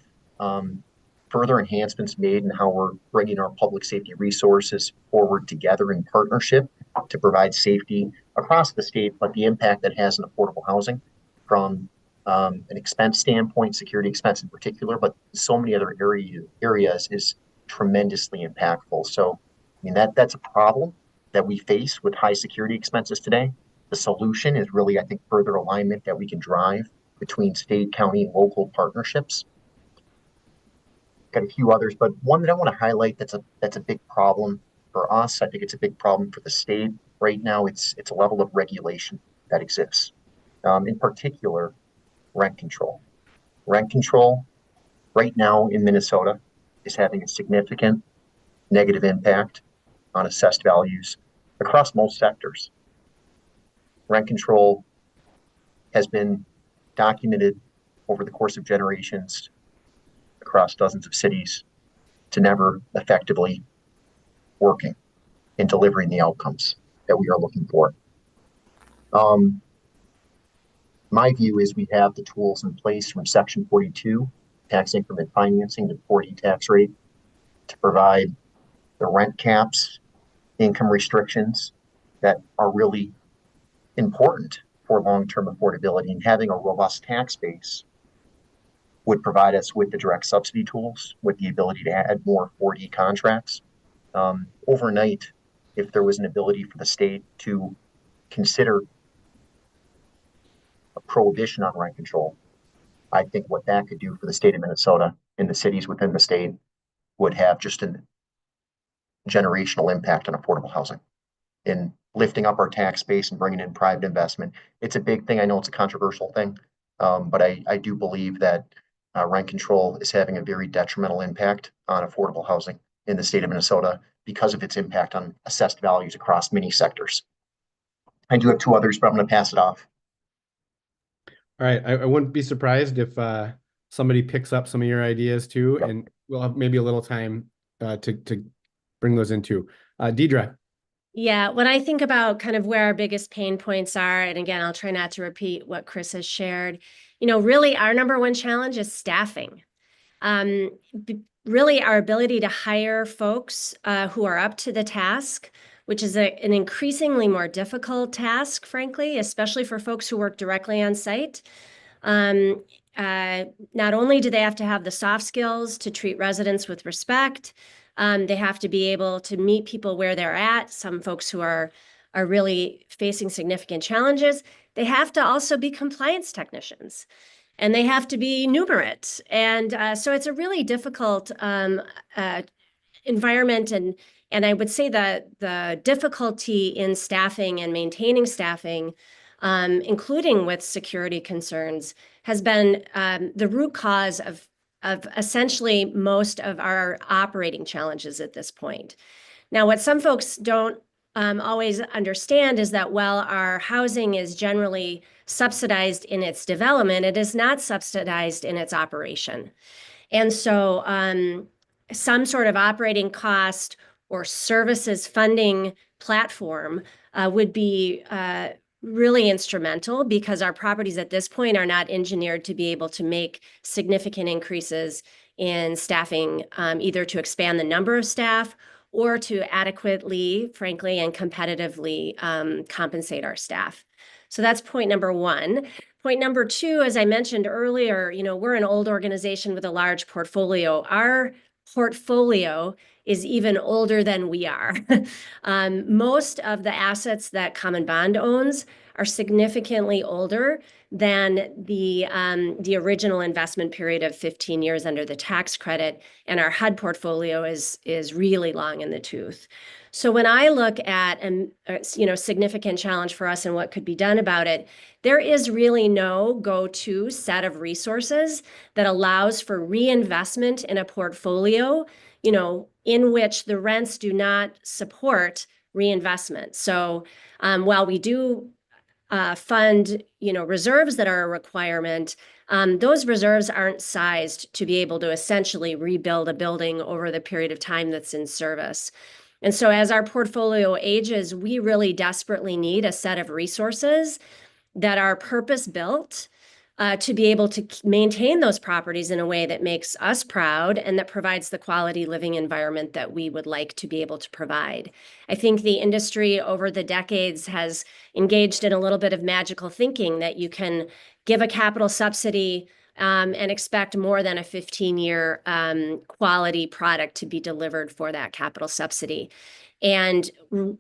further enhancements made in how we're bringing our public safety resources forward together in partnership to provide safety across the state, but the impact that has on affordable housing from an expense standpoint, security expense in particular, but so many other areas is tremendously impactful. So, I mean, that's a problem that we face with high security expenses today. The solution is really, I think, further alignment that we can drive between state, county, local partnerships. Got a few others, but one that I want to highlight that's a big problem for us. I think it's a big problem for the state right now. It's a level of regulation that exists. In particular, rent control. Rent control right now in Minnesota is having a significant negative impact on assessed values across most sectors. Rent control has been documented over the course of generations across dozens of cities to never effectively working and delivering the outcomes that we are looking for. My view is we have the tools in place from Section 42, tax increment financing, to 40 tax rate to provide the rent caps, income restrictions that are really important for long-term affordability, and having a robust tax base would provide us with the direct subsidy tools, with the ability to add more 4D contracts. Overnight, if there was an ability for the state to consider a prohibition on rent control, I think what that could do for the state of Minnesota and the cities within the state would have just a generational impact on affordable housing in lifting up our tax base and bringing in private investment. It's a big thing. I know it's a controversial thing, but I do believe that rent control is having a very detrimental impact on affordable housing in the state of Minnesota because of its impact on assessed values across many sectors. I do have 2 others, but I'm going to pass it off. All right. I wouldn't be surprised if somebody picks up some of your ideas too, Yep. and we'll have maybe a little time to bring those into. Deidre. Yeah, when I think about kind of where our biggest pain points are, and again, I'll try not to repeat what Chris has shared, really our number one challenge is staffing. Really our ability to hire folks who are up to the task, which is an increasingly more difficult task, frankly, especially for folks who work directly on site. Not only do they have to have the soft skills to treat residents with respect, they have to be able to meet people where they're at. Some folks who are really facing significant challenges. They have to also be compliance technicians, and they have to be numerate. And so it's a really difficult environment. And I would say that the difficulty in staffing and maintaining staffing, including with security concerns, has been the root cause of essentially most of our operating challenges at this point. Now, what some folks don't always understand is that while our housing is generally subsidized in its development, it is not subsidized in its operation. And so some sort of operating cost or services funding platform would be really instrumental, because our properties at this point are not engineered to be able to make significant increases in staffing, either to expand the number of staff or to adequately, frankly, and competitively compensate our staff. So that's point number one. Point number two, as I mentioned earlier, we're an old organization with a large portfolio. Our portfolio is even older than we are. Most of the assets that Common Bond owns are significantly older than the original investment period of 15 years under the tax credit, and our HUD portfolio is really long in the tooth. So when I look at significant challenge for us and what could be done about it, there is really no go-to set of resources that allows for reinvestment in a portfolio, in which the rents do not support reinvestment. So while we do fund, reserves that are a requirement, those reserves aren't sized to be able to essentially rebuild a building over the period of time that's in service. And so as our portfolio ages, we really desperately need a set of resources that are purpose-built to be able to maintain those properties in a way that makes us proud and that provides the quality living environment that we would like to be able to provide. I think the industry over the decades has engaged in a little bit of magical thinking that you can give a capital subsidy and expect more than a 15-year quality product to be delivered for that capital subsidy. And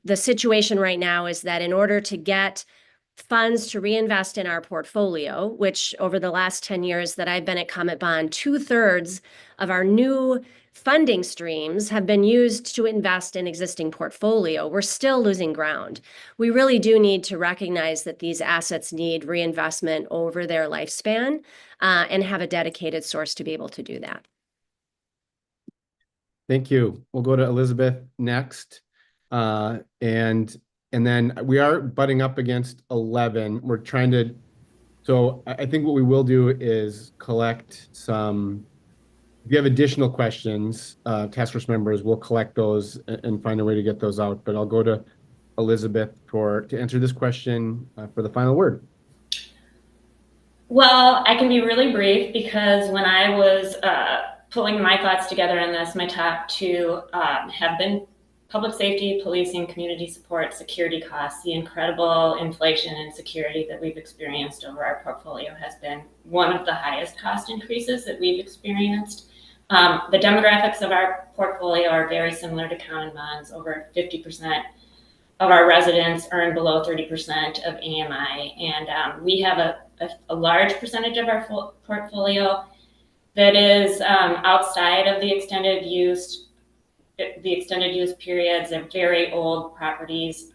the situation right now is that in order to get funds to reinvest in our portfolio, which over the last 10 years that I've been at Comet Bond, 2/3 of our new funding streams have been used to invest in existing portfolio, we're still losing ground. We really do need to recognize that these assets need reinvestment over their lifespan and have a dedicated source to be able to do that. Thank you. We'll go to Elizabeth next. And then we are butting up against 11. We're trying to, so I think what we will do is collect some, if you have additional questions, task force members, we'll collect those and find a way to get those out. But I'll go to Elizabeth to answer this question for the final word. Well, I can be really brief, because when I was pulling my thoughts together on this, my top two have been public safety, policing, community support, security costs. The incredible inflation and security that we've experienced over our portfolio has been one of the highest cost increases that we've experienced. The demographics of our portfolio are very similar to Common Bond's. Over 50% of our residents earn below 30% of AMI. And we have a large percentage of our portfolio that is outside of the extended use periods. They're very old properties.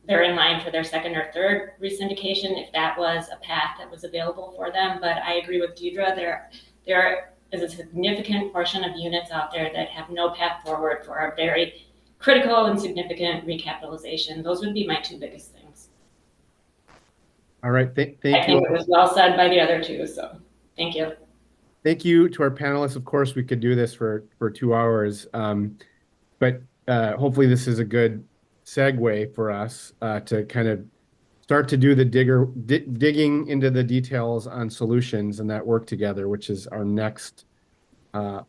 They're in line for their second or third resyndication if that was a path that was available for them. But I agree with Deidre. There is a significant portion of units out there that have no path forward for a very critical and significant recapitalization. Those would be my two biggest things. All right. Thank you. I think it was well said by the other two. So thank you. Thank you to our panelists. Of course, we could do this for 2 hours, but hopefully this is a good segue for us to kind of start to do the digging into the details on solutions and that work together, which is our next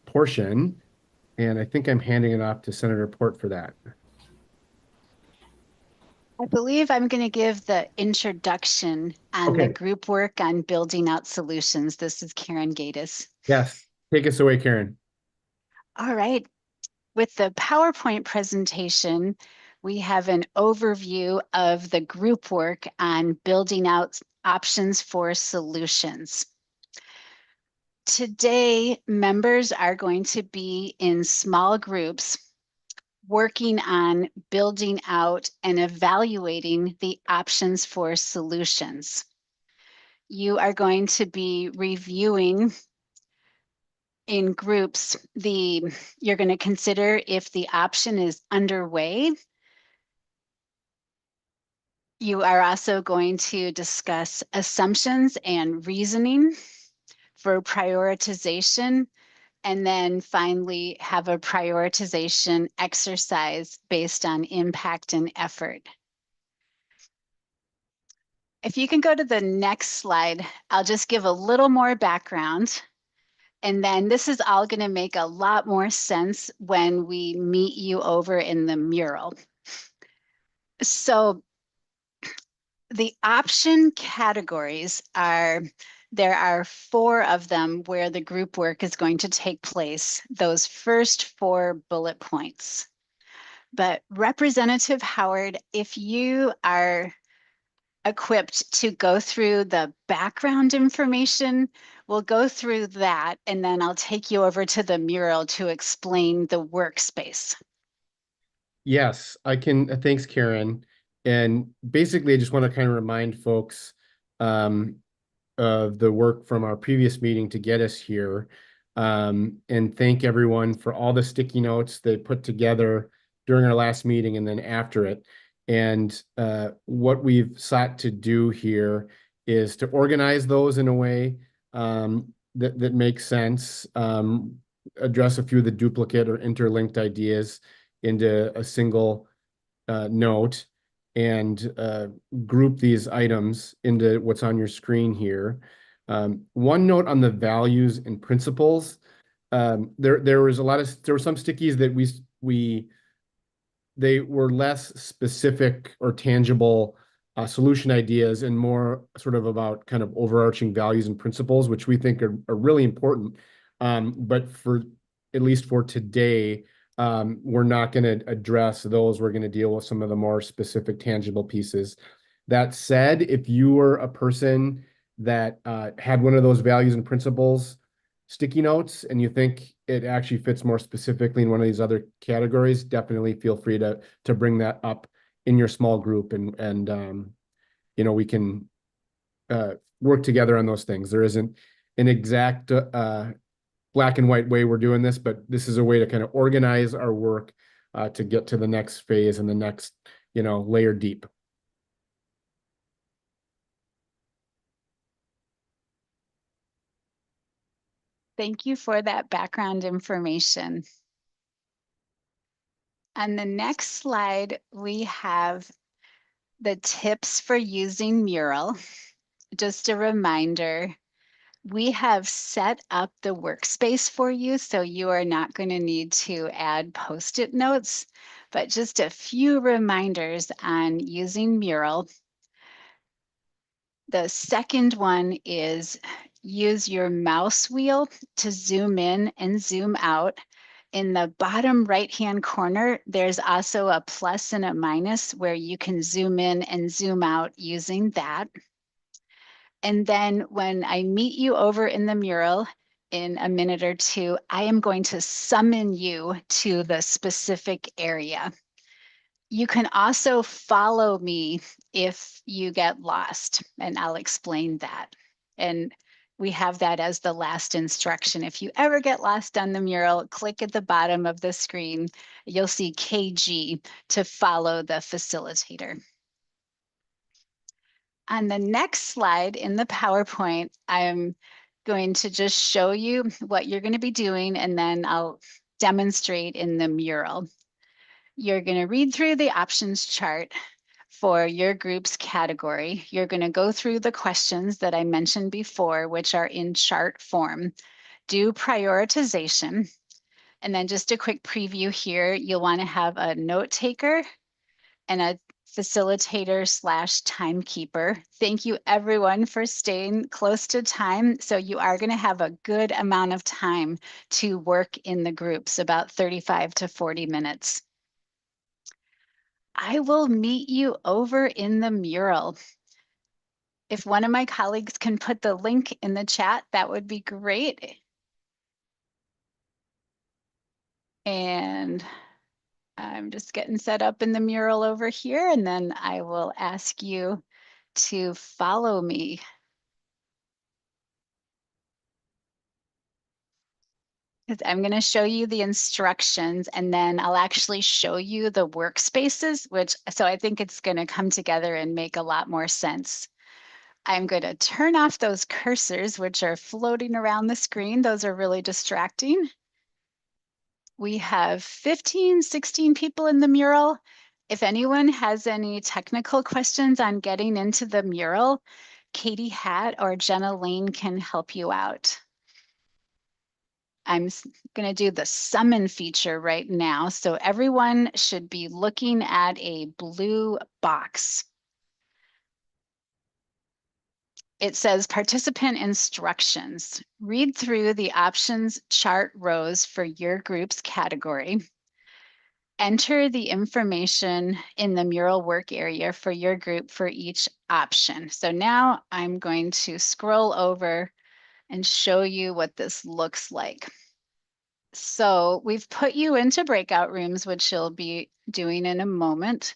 portion. And I think I'm handing it off to Senator Port for that. I believe I'm going to give the introduction on the Okay. group work on building out solutions. This is Karen Gatus. Yes. Take us away, Karen. All right. With the PowerPoint presentation, we have an overview of the group work on building out options for solutions. Today, members are going to be in small groups working on building out and evaluating the options for solutions. You are going to be reviewing in groups you're going to consider if the option is underway. You are also going to discuss assumptions and reasoning for prioritization, and then finally have a prioritization exercise based on impact and effort. If you can go to the next slide, I'll just give a little more background. And then this is all going to make a lot more sense when we meet you over in the mural. So the option categories there are 4 of them where the group work is going to take place, those first 4 bullet points. But Representative Howard, if you are equipped to go through the background information, we'll go through that, and then I'll take you over to the mural to explain the workspace. Yes, I can. Thanks, Karen. And basically, I just want to kind of remind folks of the work from our previous meeting to get us here. And thank everyone for all the sticky notes they put together during our last meeting and then after it. And what we've sought to do here is to organize those in a way that makes sense, address a few of the duplicate or interlinked ideas into a single note, and group these items into what's on your screen here. One note on the values and principles. There were some stickies that they were less specific or tangible solution ideas and more sort of about kind of overarching values and principles, which we think are really important. But at least for today, we're not going to address those. We're going to deal with some of the more specific, tangible pieces. That said, if you were a person that had one of those values and principles sticky notes and you think it actually fits more specifically in one of these other categories, definitely feel free to bring that up in your small group, and we can work together on those things. There isn't an exact black and white way we're doing this, but this is a way to kind of organize our work to get to the next phase and the next, layer deep. Thank you for that background information. On the next slide, we have the tips for using Mural. Just a reminder, we have set up the workspace for you, so you are not going to need to add Post-it notes, but just a few reminders on using Mural. The second one is use your mouse wheel to zoom in and zoom out. In the bottom right-hand corner, there's also a plus and a minus where you can zoom in and zoom out using that. And then when I meet you over in the mural in a minute or two, I am going to summon you to the specific area. You can also follow me if you get lost, and I'll explain that. And we have that as the last instruction. If you ever get lost on the mural, click at the bottom of the screen. You'll see KG to follow the facilitator. On the next slide in the PowerPoint, I'm going to just show you what you're going to be doing, and then I'll demonstrate in the mural. You're going to read through the options chart for your group's category. You're going to go through the questions that I mentioned before, which are in chart form. Do prioritization. And then just a quick preview here, you'll want to have a note taker and a facilitator slash timekeeper. Thank you everyone for staying close to time. So you are going to have a good amount of time to work in the groups, about 35 to 40 minutes. I will meet you over in the mural. If one of my colleagues can put the link in the chat, that would be great. And I'm just getting set up in the mural over here, and then I will ask you to follow me. I'm going to show you the instructions, and then I'll actually show you the workspaces, so I think it's going to come together and make a lot more sense. I'm going to turn off those cursors, which are floating around the screen. Those are really distracting. We have 15, 16 people in the mural. If anyone has any technical questions on getting into the mural, Katie Hatt or Jenna Lane can help you out. I'm going to do the summon feature right now. So everyone should be looking at a blue box. It says participant instructions. Read through the options chart rows for your group's category. Enter the information in the mural work area for your group for each option. So now I'm going to scroll over and show you what this looks like. So we've put you into breakout rooms, which you'll be doing in a moment.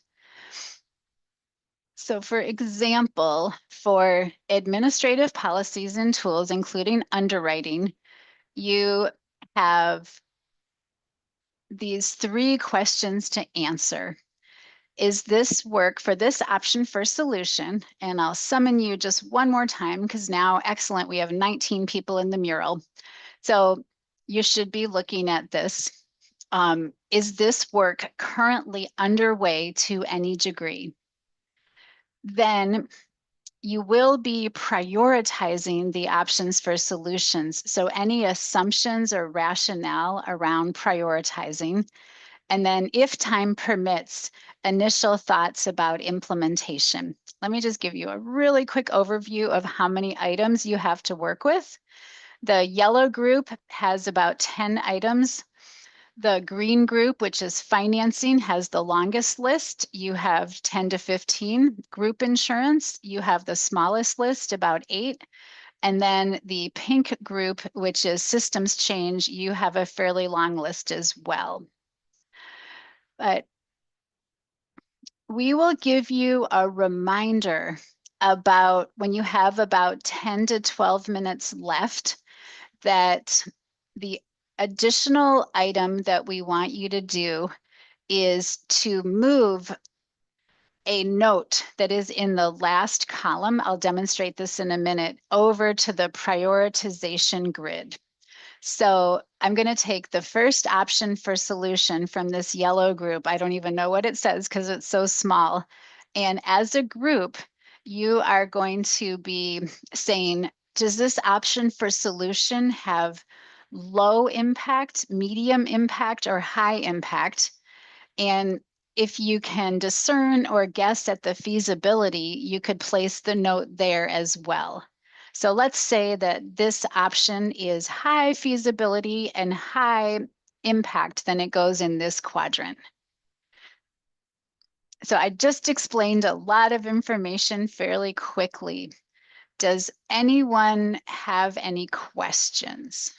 So for example, for administrative policies and tools, including underwriting, you have these 3 questions to answer. Is this work for this option for solution? And I'll summon you just one more time because now, excellent, we have 19 people in the mural. So you should be looking at this. Is this work currently underway to any degree? Then you will be prioritizing the options for solutions. So any assumptions or rationale around prioritizing. And then if time permits, initial thoughts about implementation. Let me just give you a really quick overview of how many items you have to work with. The yellow group has about 10 items. The green group, which is financing, has the longest list. You have 10 to 15. Group insurance, you have the smallest list, about 8. And then the pink group, which is systems change, you have a fairly long list as well. But we will give you a reminder about when you have about 10 to 12 minutes left that the additional item that we want you to do is to move a note that is in the last column, I'll demonstrate this in a minute, over to the prioritization grid. So I'm going to take the first option for solution from this yellow group. I don't even know what it says because it's so small. And as a group, you are going to be saying, does this option for solution have low impact, medium impact, or high impact? And if you can discern or guess at the feasibility, you could place the note there as well. So let's say that this option is high feasibility and high impact, then it goes in this quadrant. So I just explained a lot of information fairly quickly. Does anyone have any questions?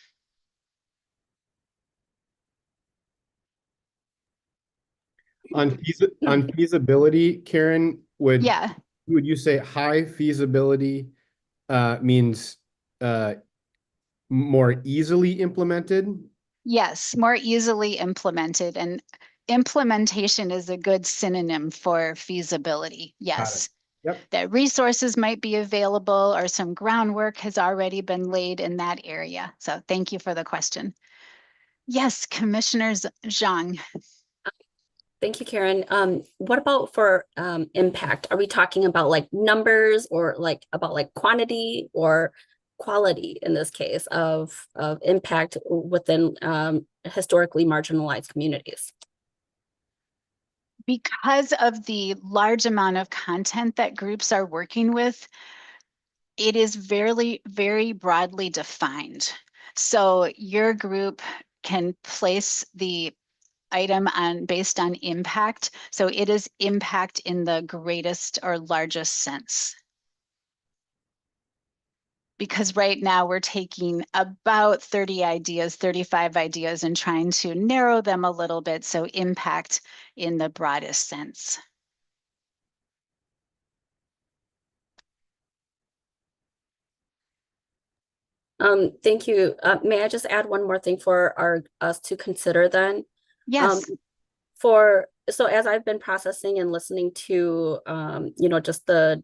On feasibility, Karen, would Yeah. you say high feasibility means more easily implemented? Yes, more easily implemented, and implementation is a good synonym for feasibility. Yes. Yep. That resources might be available or some groundwork has already been laid in that area. So thank you for the question. Yes, Commissioner Zhang. Thank you, Karen. What about for impact? Are we talking about like numbers or like about like quantity or quality in this case of impact within historically marginalized communities? Because of the large amount of content that groups are working with, it is very broadly defined. So your group can place the item on based on impact. So it is impact in the greatest or largest sense. Because right now we're taking about 30 ideas, 35 ideas, and trying to narrow them a little bit. So impact in the broadest sense. Thank you. May I just add one more thing for us to consider then? Yes. So as I've been processing and listening to just the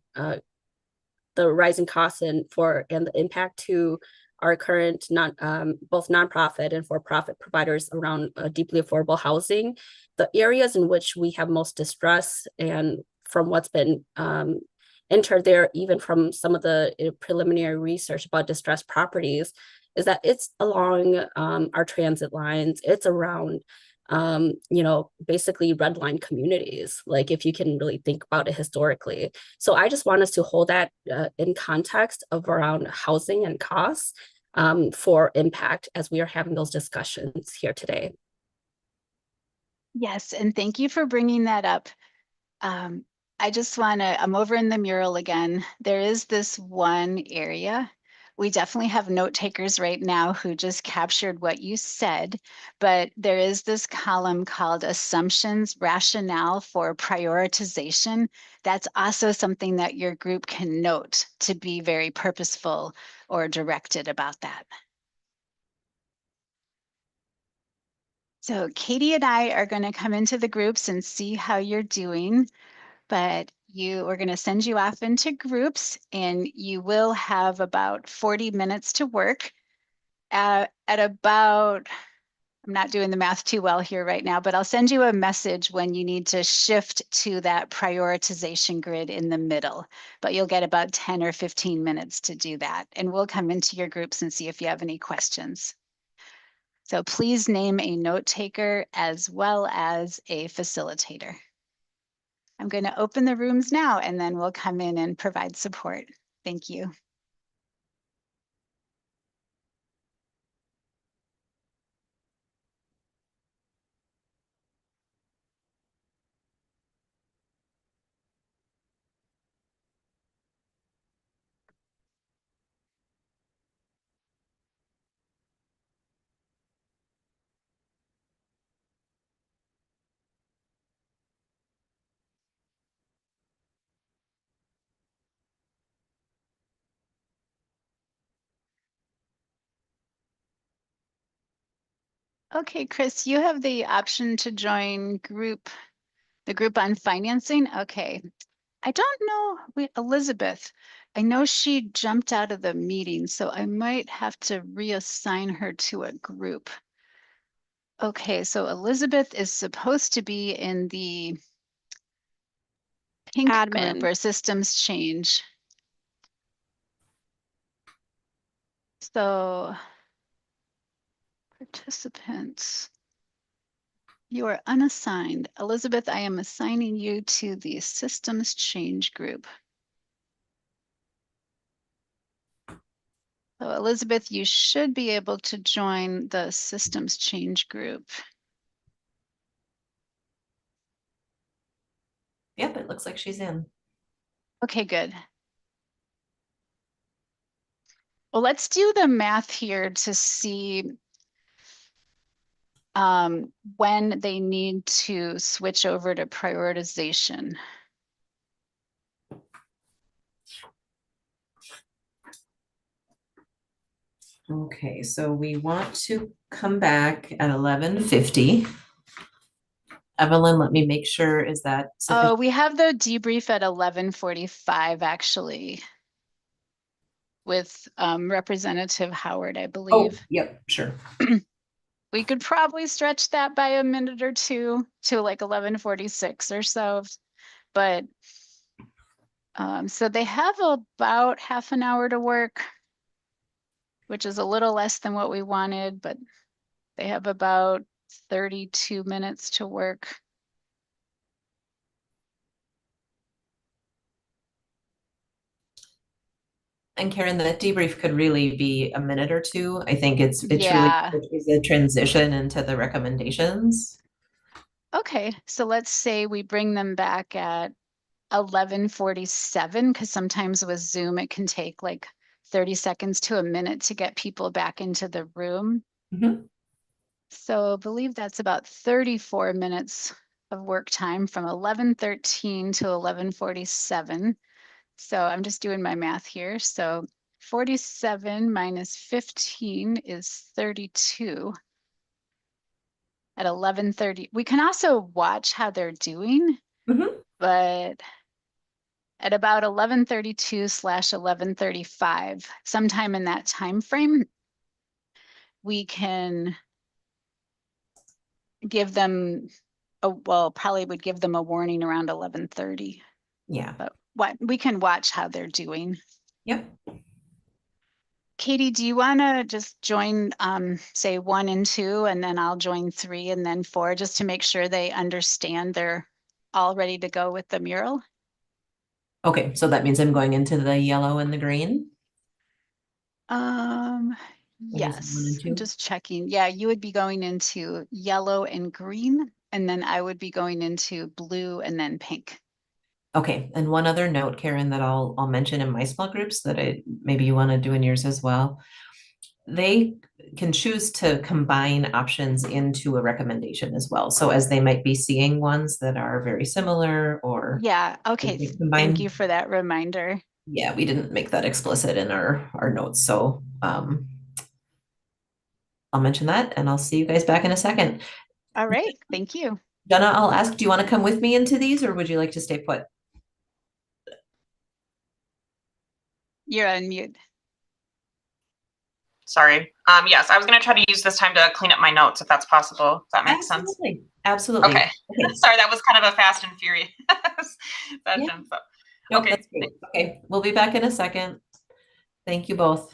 rising costs and the impact to our current both nonprofit and for-profit providers around deeply affordable housing, the areas in which we have most distress, and from what's been entered there, even from some of the preliminary research about distressed properties, is that it's along our transit lines, it's around basically red line communities, like if you can really think about it historically. So I just want us to hold that in context of around housing and costs for impact as we are having those discussions here today. Yes, and thank you for bringing that up. I just want to, I'm over in the mural again. There is this one area. We definitely have note takers right now who just captured what you said, but there is this column called assumptions, rationale for prioritization. That's also something that your group can note to be very purposeful or directed about that. So Katie and I are going to come into the groups and see how you're doing, but we're going to send you off into groups, and you will have about 40 minutes to work at about, I'm not doing the math too well here right now, but I'll send you a message when you need to shift to that prioritization grid in the middle, but you'll get about 10 or 15 minutes to do that. And we'll come into your groups and see if you have any questions. So please name a note taker as well as a facilitator. I'm going to open the rooms now, and then we'll come in and provide support. Thank you. Okay, Chris, you have the option to join the group on financing. Okay. I don't know, Elizabeth, I know she jumped out of the meeting, so I might have to reassign her to a group. Okay, so Elizabeth is supposed to be in the pink group or systems change. So participants, you are unassigned. Elizabeth, I am assigning you to the systems change group. So Elizabeth, you should be able to join the systems change group. Yep, it looks like she's in. Okay, good. Well, let's do the math here to see when they need to switch over to prioritization. Okay, so we want to come back at 11:50. Evelyn, let me make sure, is that sufficient? We have the debrief at 11:45 actually with Representative Howard, I Oh, believe. yep, sure. We could probably stretch that by a minute or two to like 11:46 or so, but so they have about half an hour to work, which is a little less than what we wanted, but they have about 32 minutes to work. And Karen, that debrief could really be a minute or two. I think it truly Yeah. is a transition into the recommendations. Okay, so let's say we bring them back at 11:47, because sometimes with Zoom, it can take like 30 seconds to a minute to get people back into the room. Mhm. So I believe that's about 34 minutes of work time from 11:13 to 11:47. So I'm just doing my math here. So 47 minus 15 is 32 at 11:30. We can also watch how they're doing, Mhm. but at about 11:32/11:35, sometime in that time frame, we can give them probably would give them a warning around 11:30. Yeah. But we can watch how they're doing. Yep. Katie, do you want to just join, say 1 and 2, and then I'll join 3 and then 4, just to make sure they understand they're all ready to go with the mural? Okay, so that means I'm going into the yellow and the green. Yes, I'm just checking. Yeah, you would be going into yellow and green, and then I would be going into blue and then pink. Okay, and one other note, Karen, that I'll mention in my small groups that maybe you want to do in yours as well. They can choose to combine options into a recommendation as well. So as they might be seeing ones that are very similar or Yeah, okay. Thank you for that reminder. Yeah, we didn't make that explicit in our notes. So I'll mention that and I'll see you guys back in a second. All right, thank you. Jenna, I'll ask, do you want to come with me into these or would you like to stay put? You're on mute. Sorry. Yes, I was going to try to use this time to clean up my notes if that's possible. If that makes sense. Absolutely. Okay. Sorry, that was kind of a fast and furious session. So. Nope, Okay. that's great. Okay, we'll be back in a second. Thank you both.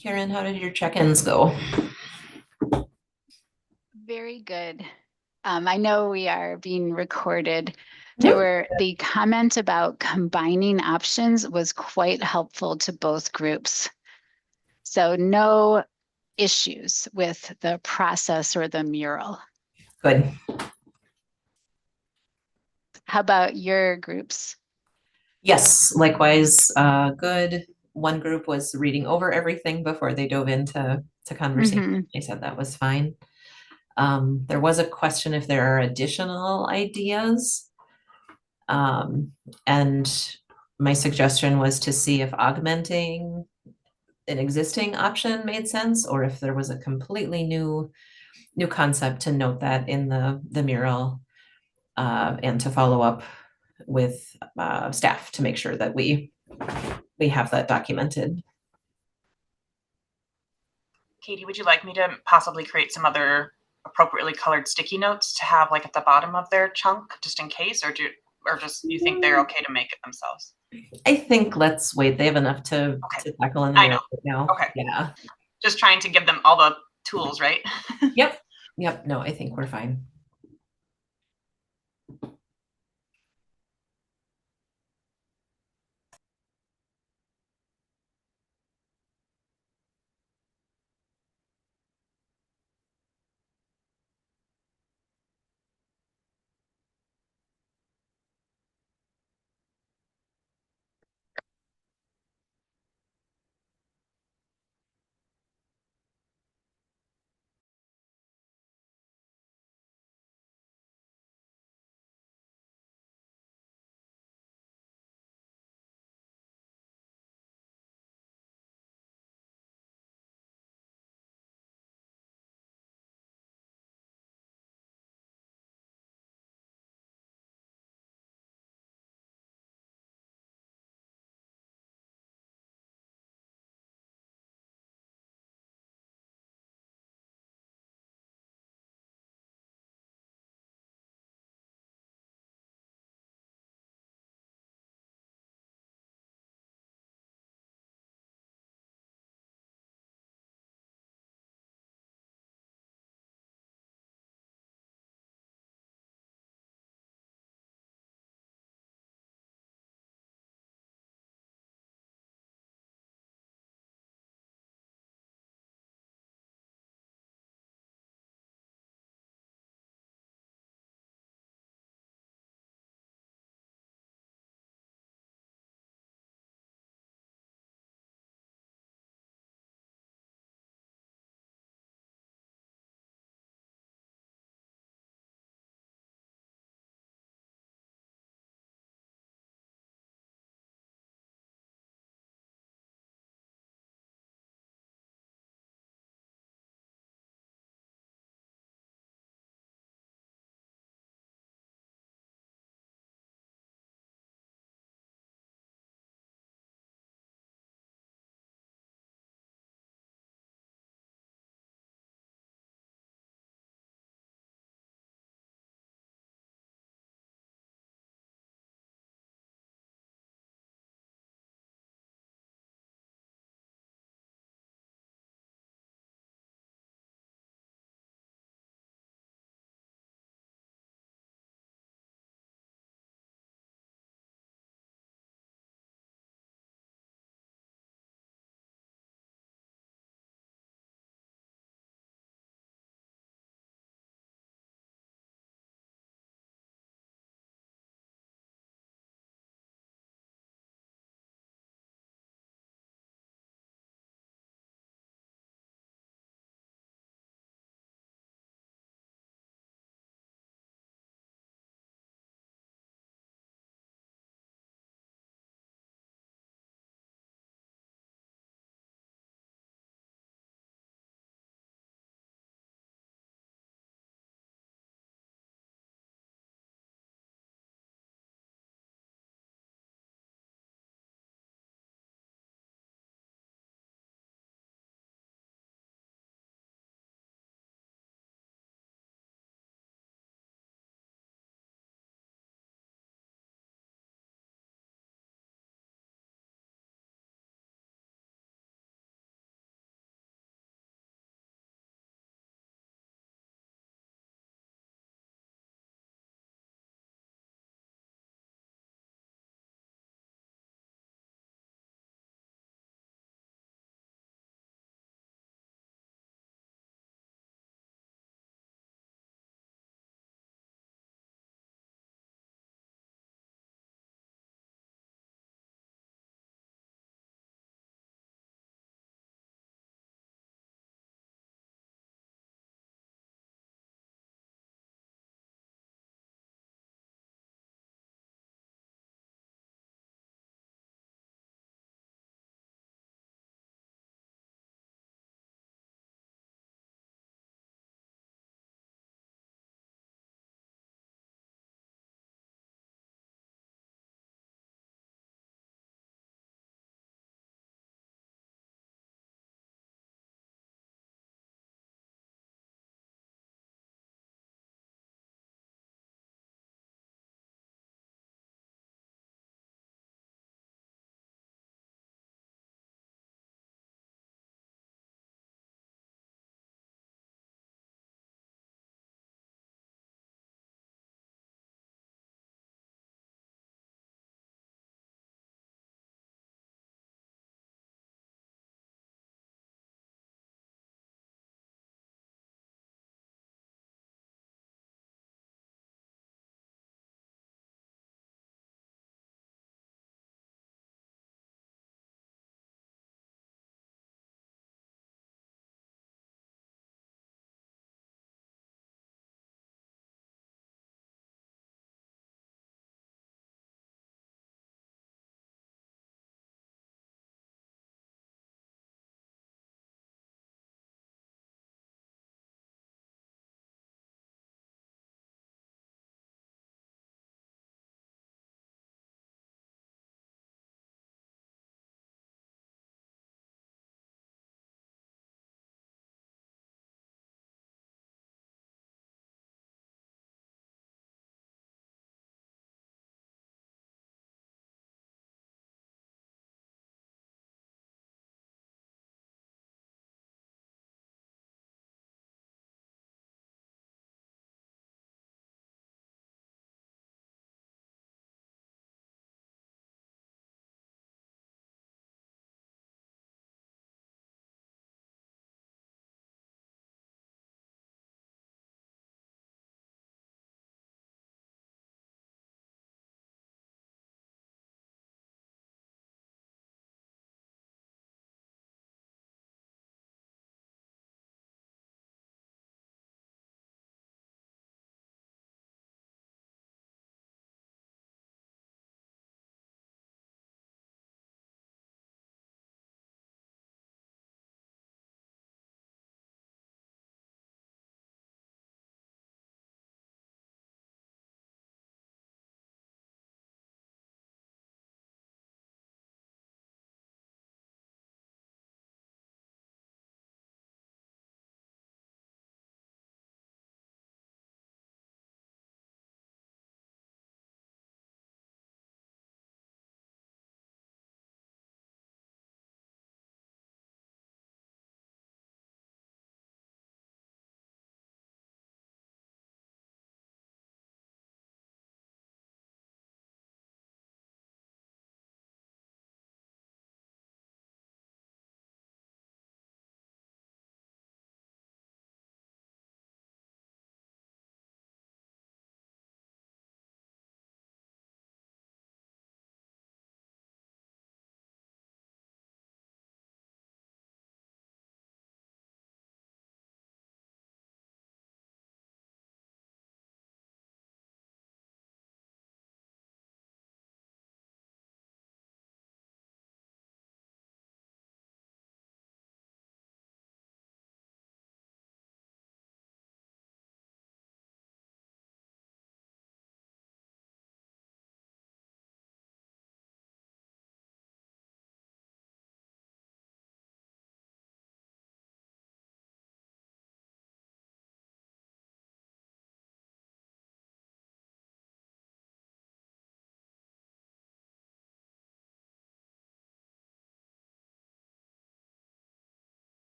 Karen, how did your check-ins go? Very good. I know we are being recorded. The comment about combining options was quite helpful to both groups. So no issues with the process or the mural. Good. How about your groups? Yes, likewise, good. One group was reading over everything before they dove into conversation. They said that was fine. There was a question if there are additional ideas. And my suggestion was to see if augmenting an existing option made sense, or if there was a completely new concept, to note that in the mural, and to follow up with staff to make sure that we have that documented. Katie, would you like me to possibly create some other appropriately colored sticky notes to have like at the bottom of their chunk, just in case, or just you think they're okay to make it themselves? I think let's wait. They have enough to tackle in the mural right now. Okay. Yeah. Just trying to give them all the tools, right? Yep. Yep. No, I think we're fine.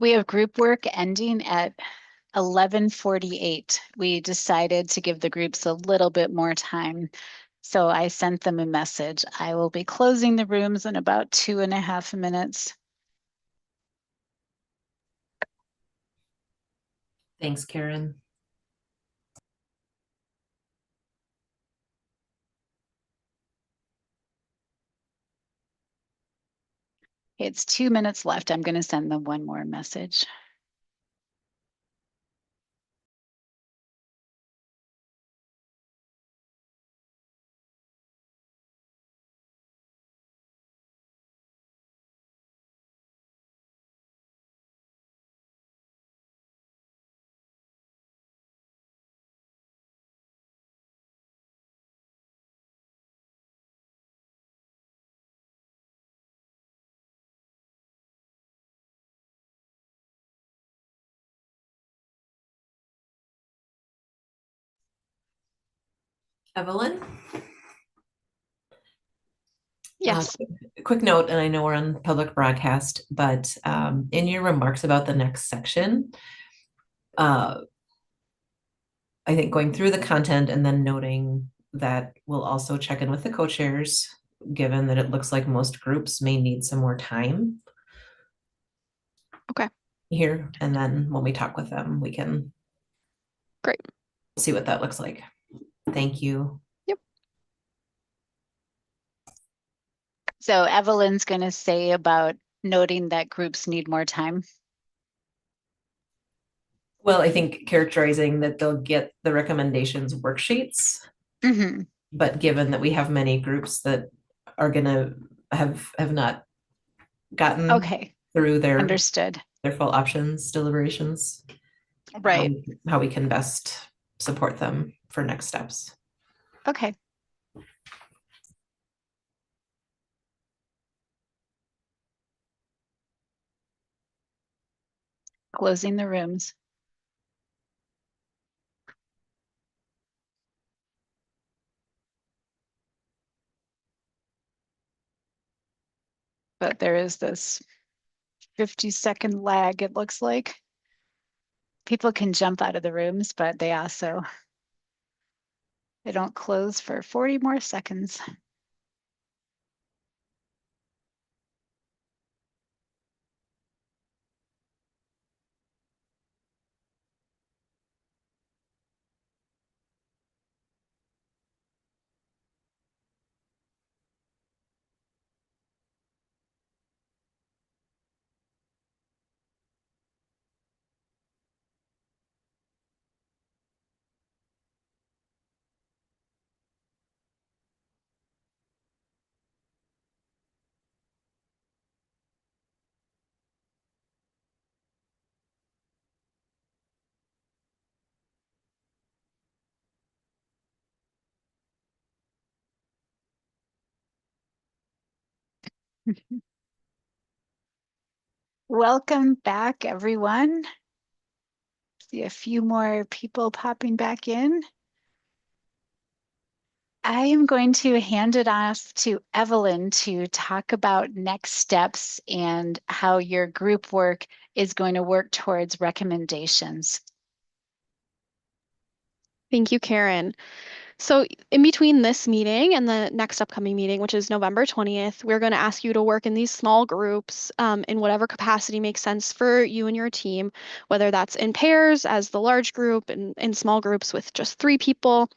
We have group work ending at 11:48. We decided to give the groups a little bit more time. So I sent them a message. I will be closing the rooms in about 2.5 minutes. Thanks, Karen. It's 2 minutes left. I'm going to send them one more message. Evelyn? Yes. Quick note, and I know we're on public broadcast, but in your remarks about the next section, I think going through the content and then noting that we'll also check in with the co-chairs, given that it looks like most groups may need some more time. Okay. Here, and then when we talk with them, we can Great. see what that looks like. Thank you. Yep. So Evelyn's going to say about noting that groups need more time. Well, I think characterizing that they'll get the recommendations worksheets, Mm-hmm. but given that we have many groups that are gonna have not gotten Okay. through Understood. their full options deliberations, Right. how we can best support them for next steps. Okay. Closing the rooms. But there is this 50-second lag, it looks like. People can jump out of the rooms, but they also They don't close for 40 more seconds. Welcome back, everyone. See a few more people popping back in. I am going to hand it off to Evelyn to talk about next steps and how your group work is going to work towards recommendations. Thank you, Karen. So in between this meeting and the next upcoming meeting, which is November 20th, we're going to ask you to work in these small groups in whatever capacity makes sense for you and your team, whether that's in pairs as the large group and in small groups with just 3 people,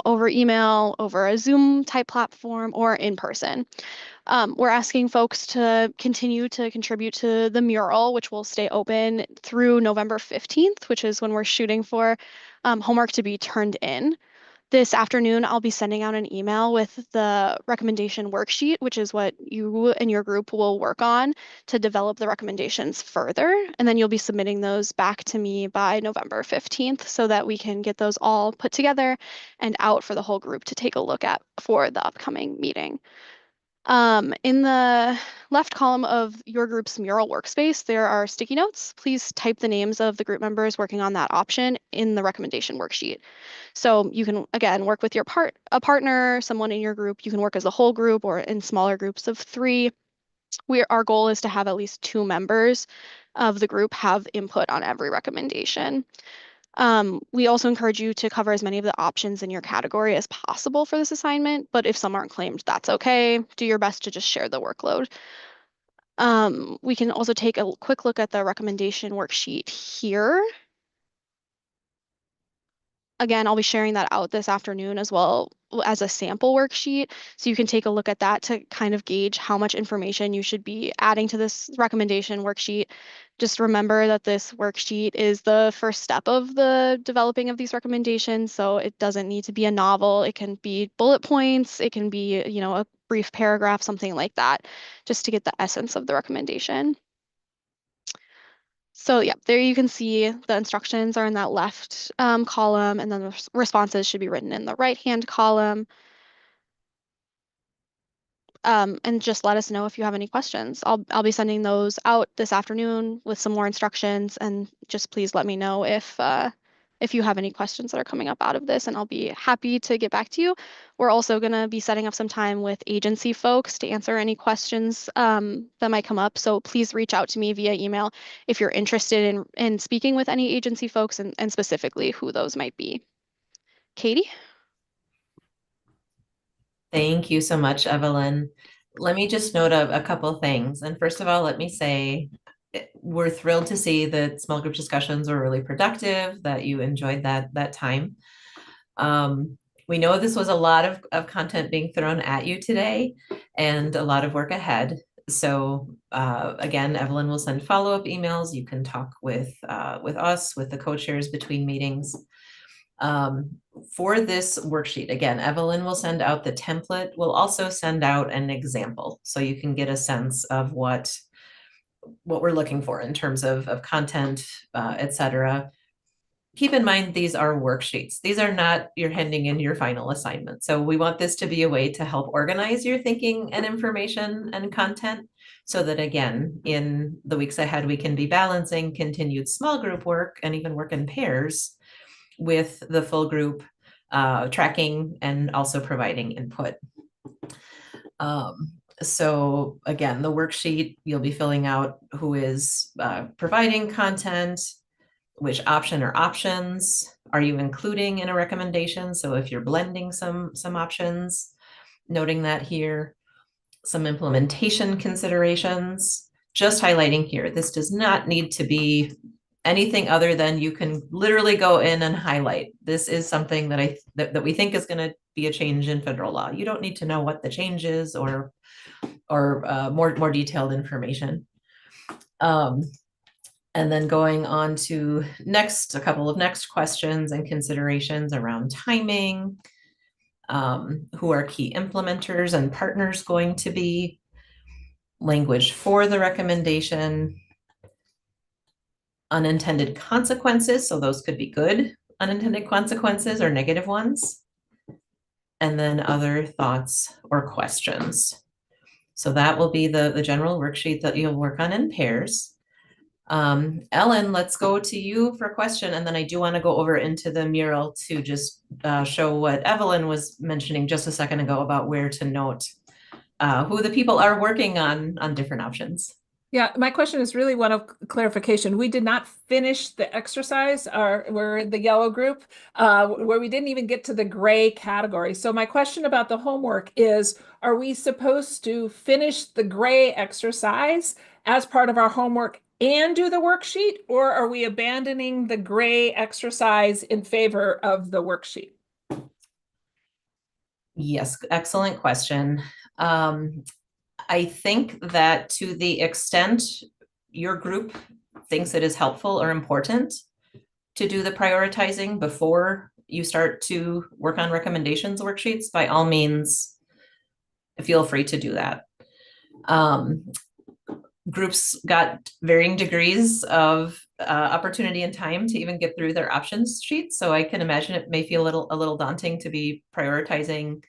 over email, over a Zoom type platform, or in person. We're asking folks to continue to contribute to the mural, which will stay open through November 15th, which is when we're shooting for homework to be turned in. This afternoon, I'll be sending out an email with the recommendation worksheet, which is what you and your group will work on to develop the recommendations further. And then you'll be submitting those back to me by November 15th so that we can get those all put together and out for the whole group to take a look at for the upcoming meeting. In the left column of your group's mural workspace, there are sticky notes. Please type the names of the group members working on that option in the recommendation worksheet. So you can, again, work with a partner, someone in your group. You can work as a whole group or in smaller groups of 3. Our goal is to have at least 2 members of the group have input on every recommendation. We also encourage you to cover as many of the options in your category as possible for this assignment, but if some aren't claimed, that's okay. Do your best to just share the workload. We can also take a quick look at the recommendation worksheet here. Again, I'll be sharing that out this afternoon as well as a sample worksheet. So you can take a look at that to kind of gauge how much information you should be adding to this recommendation worksheet. Just remember that this worksheet is the first step of the developing of these recommendations. So it doesn't need to be a novel. It can be bullet points. It can be, a brief paragraph, something like that, just to get the essence of the recommendation. So yeah, there you can see the instructions are in that left column, and then the responses should be written in the right-hand column. And just let us know if you have any questions. I'll be sending those out this afternoon with some more instructions, and just please let me know if you have any questions that are coming up out of this, and I'll be happy to get back to you. We're also going to be setting up some time with agency folks to answer any questions that might come up. So please reach out to me via email if you're interested in speaking with any agency folks and specifically who those might be. Katie? Thank you so much, Evelyn. Let me just note a couple things. And first of all, let me say we're thrilled to see that small group discussions were really productive, that you enjoyed that time. We know this was a lot of content being thrown at you today and a lot of work ahead. So again, Evelyn will send follow-up emails. You can talk with us, with the co-chairs between meetings. For this worksheet, again, Evelyn will send out the template. We'll also send out an example so you can get a sense of what we're looking for in terms of content, etc. Keep in mind, these are worksheets. These are not you're handing in your final assignment. So we want this to be a way to help organize your thinking and information and content so that, again, in the weeks ahead, we can be balancing continued small group work and even work in pairs with the full group tracking and also providing input. So again, the worksheet, you'll be filling out who is providing content, which option or options are you including in a recommendation? So if you're blending some options, noting that here, some implementation considerations, just highlighting here, this does not need to be anything other than you can literally go in and highlight. This is something that that we think is going to be a change in federal law. You don't need to know what the change is or more detailed information. And then going on to a couple of next questions and considerations around timing. Who are key implementers and partners going to be? Language for the recommendation. Unintended consequences, so those could be good unintended consequences or negative ones. And then other thoughts or questions. So that will be the general worksheet that you'll work on in pairs. Ellen, let's go to you for a question, and then I do want to go over into the mural to just show what Evelyn was mentioning just a second ago about where to note who the people are working on different options. Yeah, my question is really one of clarification. We did not finish the exercise, we're the yellow group, where we didn't even get to the gray category. So my question about the homework is, are we supposed to finish the gray exercise as part of our homework and do the worksheet, or are we abandoning the gray exercise in favor of the worksheet? Yes, excellent question. I think that to the extent your group thinks it is helpful or important to do the prioritizing before you start to work on recommendations worksheets, by all means, feel free to do that. Groups got varying degrees of opportunity and time to even get through their options sheets. So I can imagine it may feel a little daunting to be prioritizing,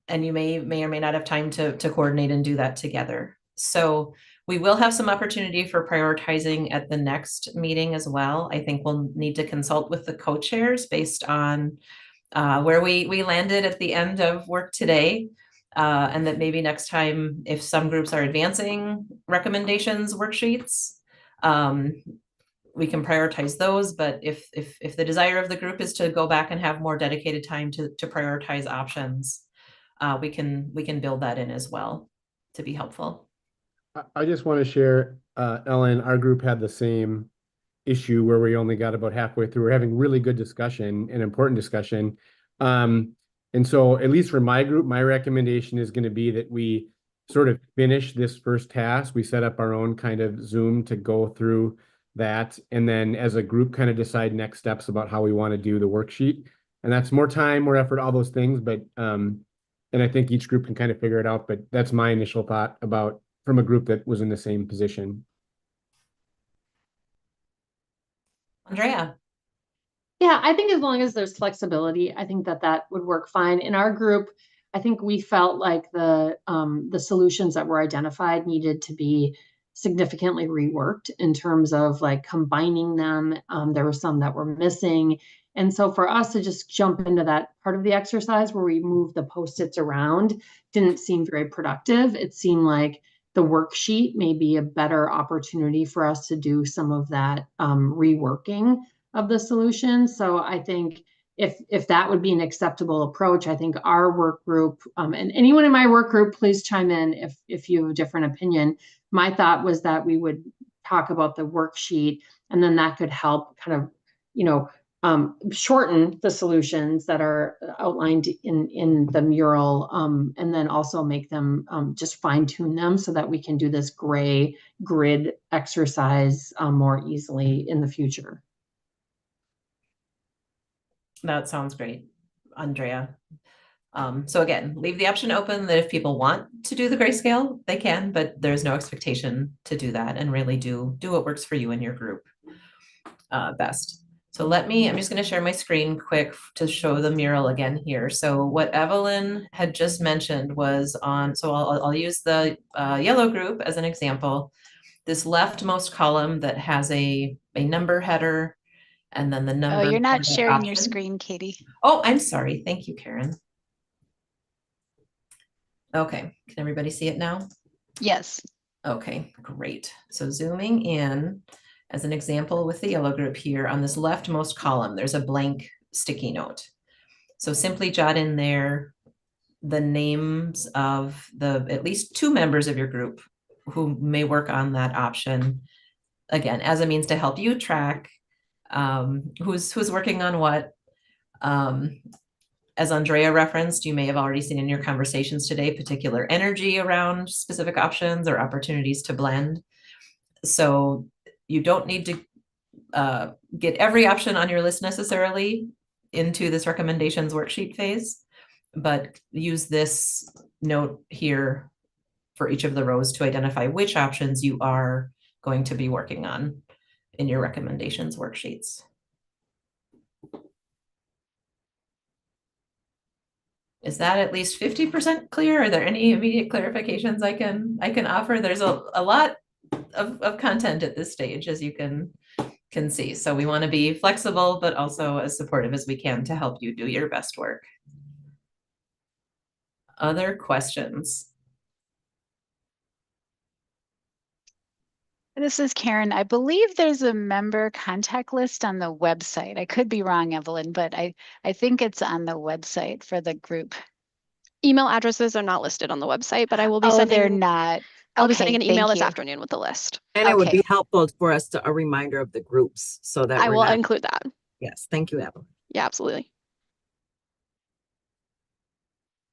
and you may or may not have time to coordinate and do that together. So we will have some opportunity for prioritizing at the next meeting as well. I think we'll need to consult with the co-chairs based on where we landed at the end of work today. And that maybe next time, if some groups are advancing recommendations worksheets, we can prioritize those. But if the desire of the group is to go back and have more dedicated time to prioritize options, we can build that in as well to be helpful. I just want to share, Ellen, our group had the same issue where we only got about halfway through. We're having really good discussion and important discussion. And so at least for my group, my recommendation is going to be that we sort of finish this first task. We set up our own kind of Zoom to go through that. And then as a group kind of decide next steps about how we want to do the worksheet. And that's more time, more effort, all those things. But, and I think each group can kind of figure it out. But that's my initial thought about from a group that was in the same position. Andrea. Yeah, I think as long as there's flexibility, I think that would work fine. In our group, I think we felt like the solutions that were identified needed to be significantly reworked in terms of like combining them. There were some that were missing. And so for us to just jump into that part of the exercise where we move the Post-its around didn't seem very productive. It seemed like the worksheet may be a better opportunity for us to do some of that reworking of the solution. So I think if that would be an acceptable approach, I think our work group, and anyone in my work group, please chime in if you have a different opinion. My thought was that we would talk about the worksheet, and then that could help kind of, shorten the solutions that are outlined in the mural, and then also make them just fine tune them so that we can do this gray grid exercise more easily in the future. That sounds great, Andrea. So again, leave the option open that if people want to do the grayscale, they can, but there's no expectation to do that, and really do what works for you and your group best. So I'm just going to share my screen quick to show the mural again here. So what Evelyn had just mentioned was so I'll use the yellow group as an example. This leftmost column that has a number header, and then the number. Oh, you're not sharing your screen, Katie. Oh, I'm sorry. Thank you, Karen. Okay, can everybody see it now? Yes. Okay, great. So zooming in, As an example, with the yellow group here on this leftmost column, there's a blank sticky note. So simply jot in there the names of the at least 2 members of your group who may work on that option. Again, as a means to help you track who's working on what. As Andrea referenced, you may have already seen in your conversations today particular energy around specific options or opportunities to blend. So you don't need to get every option on your list necessarily into this recommendations worksheet phase, but use this note here for each of the rows to identify which options you are going to be working on in your recommendations worksheets. Is that at least 50% clear? Are there any immediate clarifications I can offer? There's a lot of content at this stage, as you can see. So we want to be flexible, but also as supportive as we can to help you do your best work. Other questions? This is Karen. I believe there's a member contact list on the website. I could be wrong, Evelyn, but I think it's on the website for the group. Email addresses are not listed on the website, but I will be Oh, sending. they're not. I'll be Okay, sending an email thank this you. afternoon with the list. And it would Okay. be helpful for us to a reminder of the groups so that I we're will not. include that. Yes, thank you, Evelyn. Yeah, absolutely.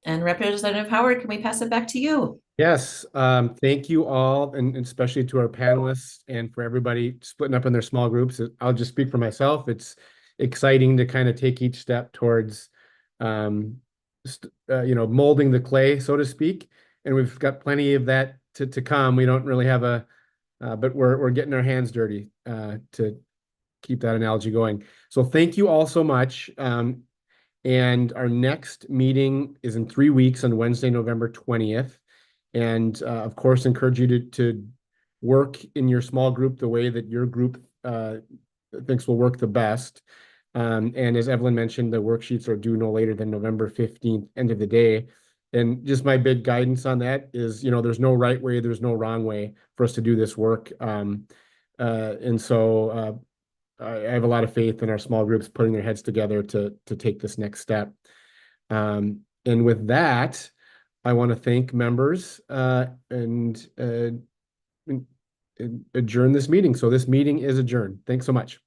And Representative Howard, can we pass it back to you? Yes, thank you all, and especially to our panelists and for everybody splitting up in their small groups. I'll just speak for myself. It's exciting to kind of take each step towards, molding the clay, so to speak. And we've got plenty of that to come. We don't really have but we're getting our hands dirty to keep that analogy going. So thank you all so much. And our next meeting is in 3 weeks on Wednesday, November 20th. And of course, encourage you to work in your small group the way that your group thinks will work the best. And as Evelyn mentioned, the worksheets are due no later than November 15th, end of the day. And just my big guidance on that is, there's no right way, there's no wrong way for us to do this work. And so I have a lot of faith in our small groups putting their heads together to take this next step. And with that, I want to thank members and adjourn this meeting. So this meeting is adjourned. Thanks so much.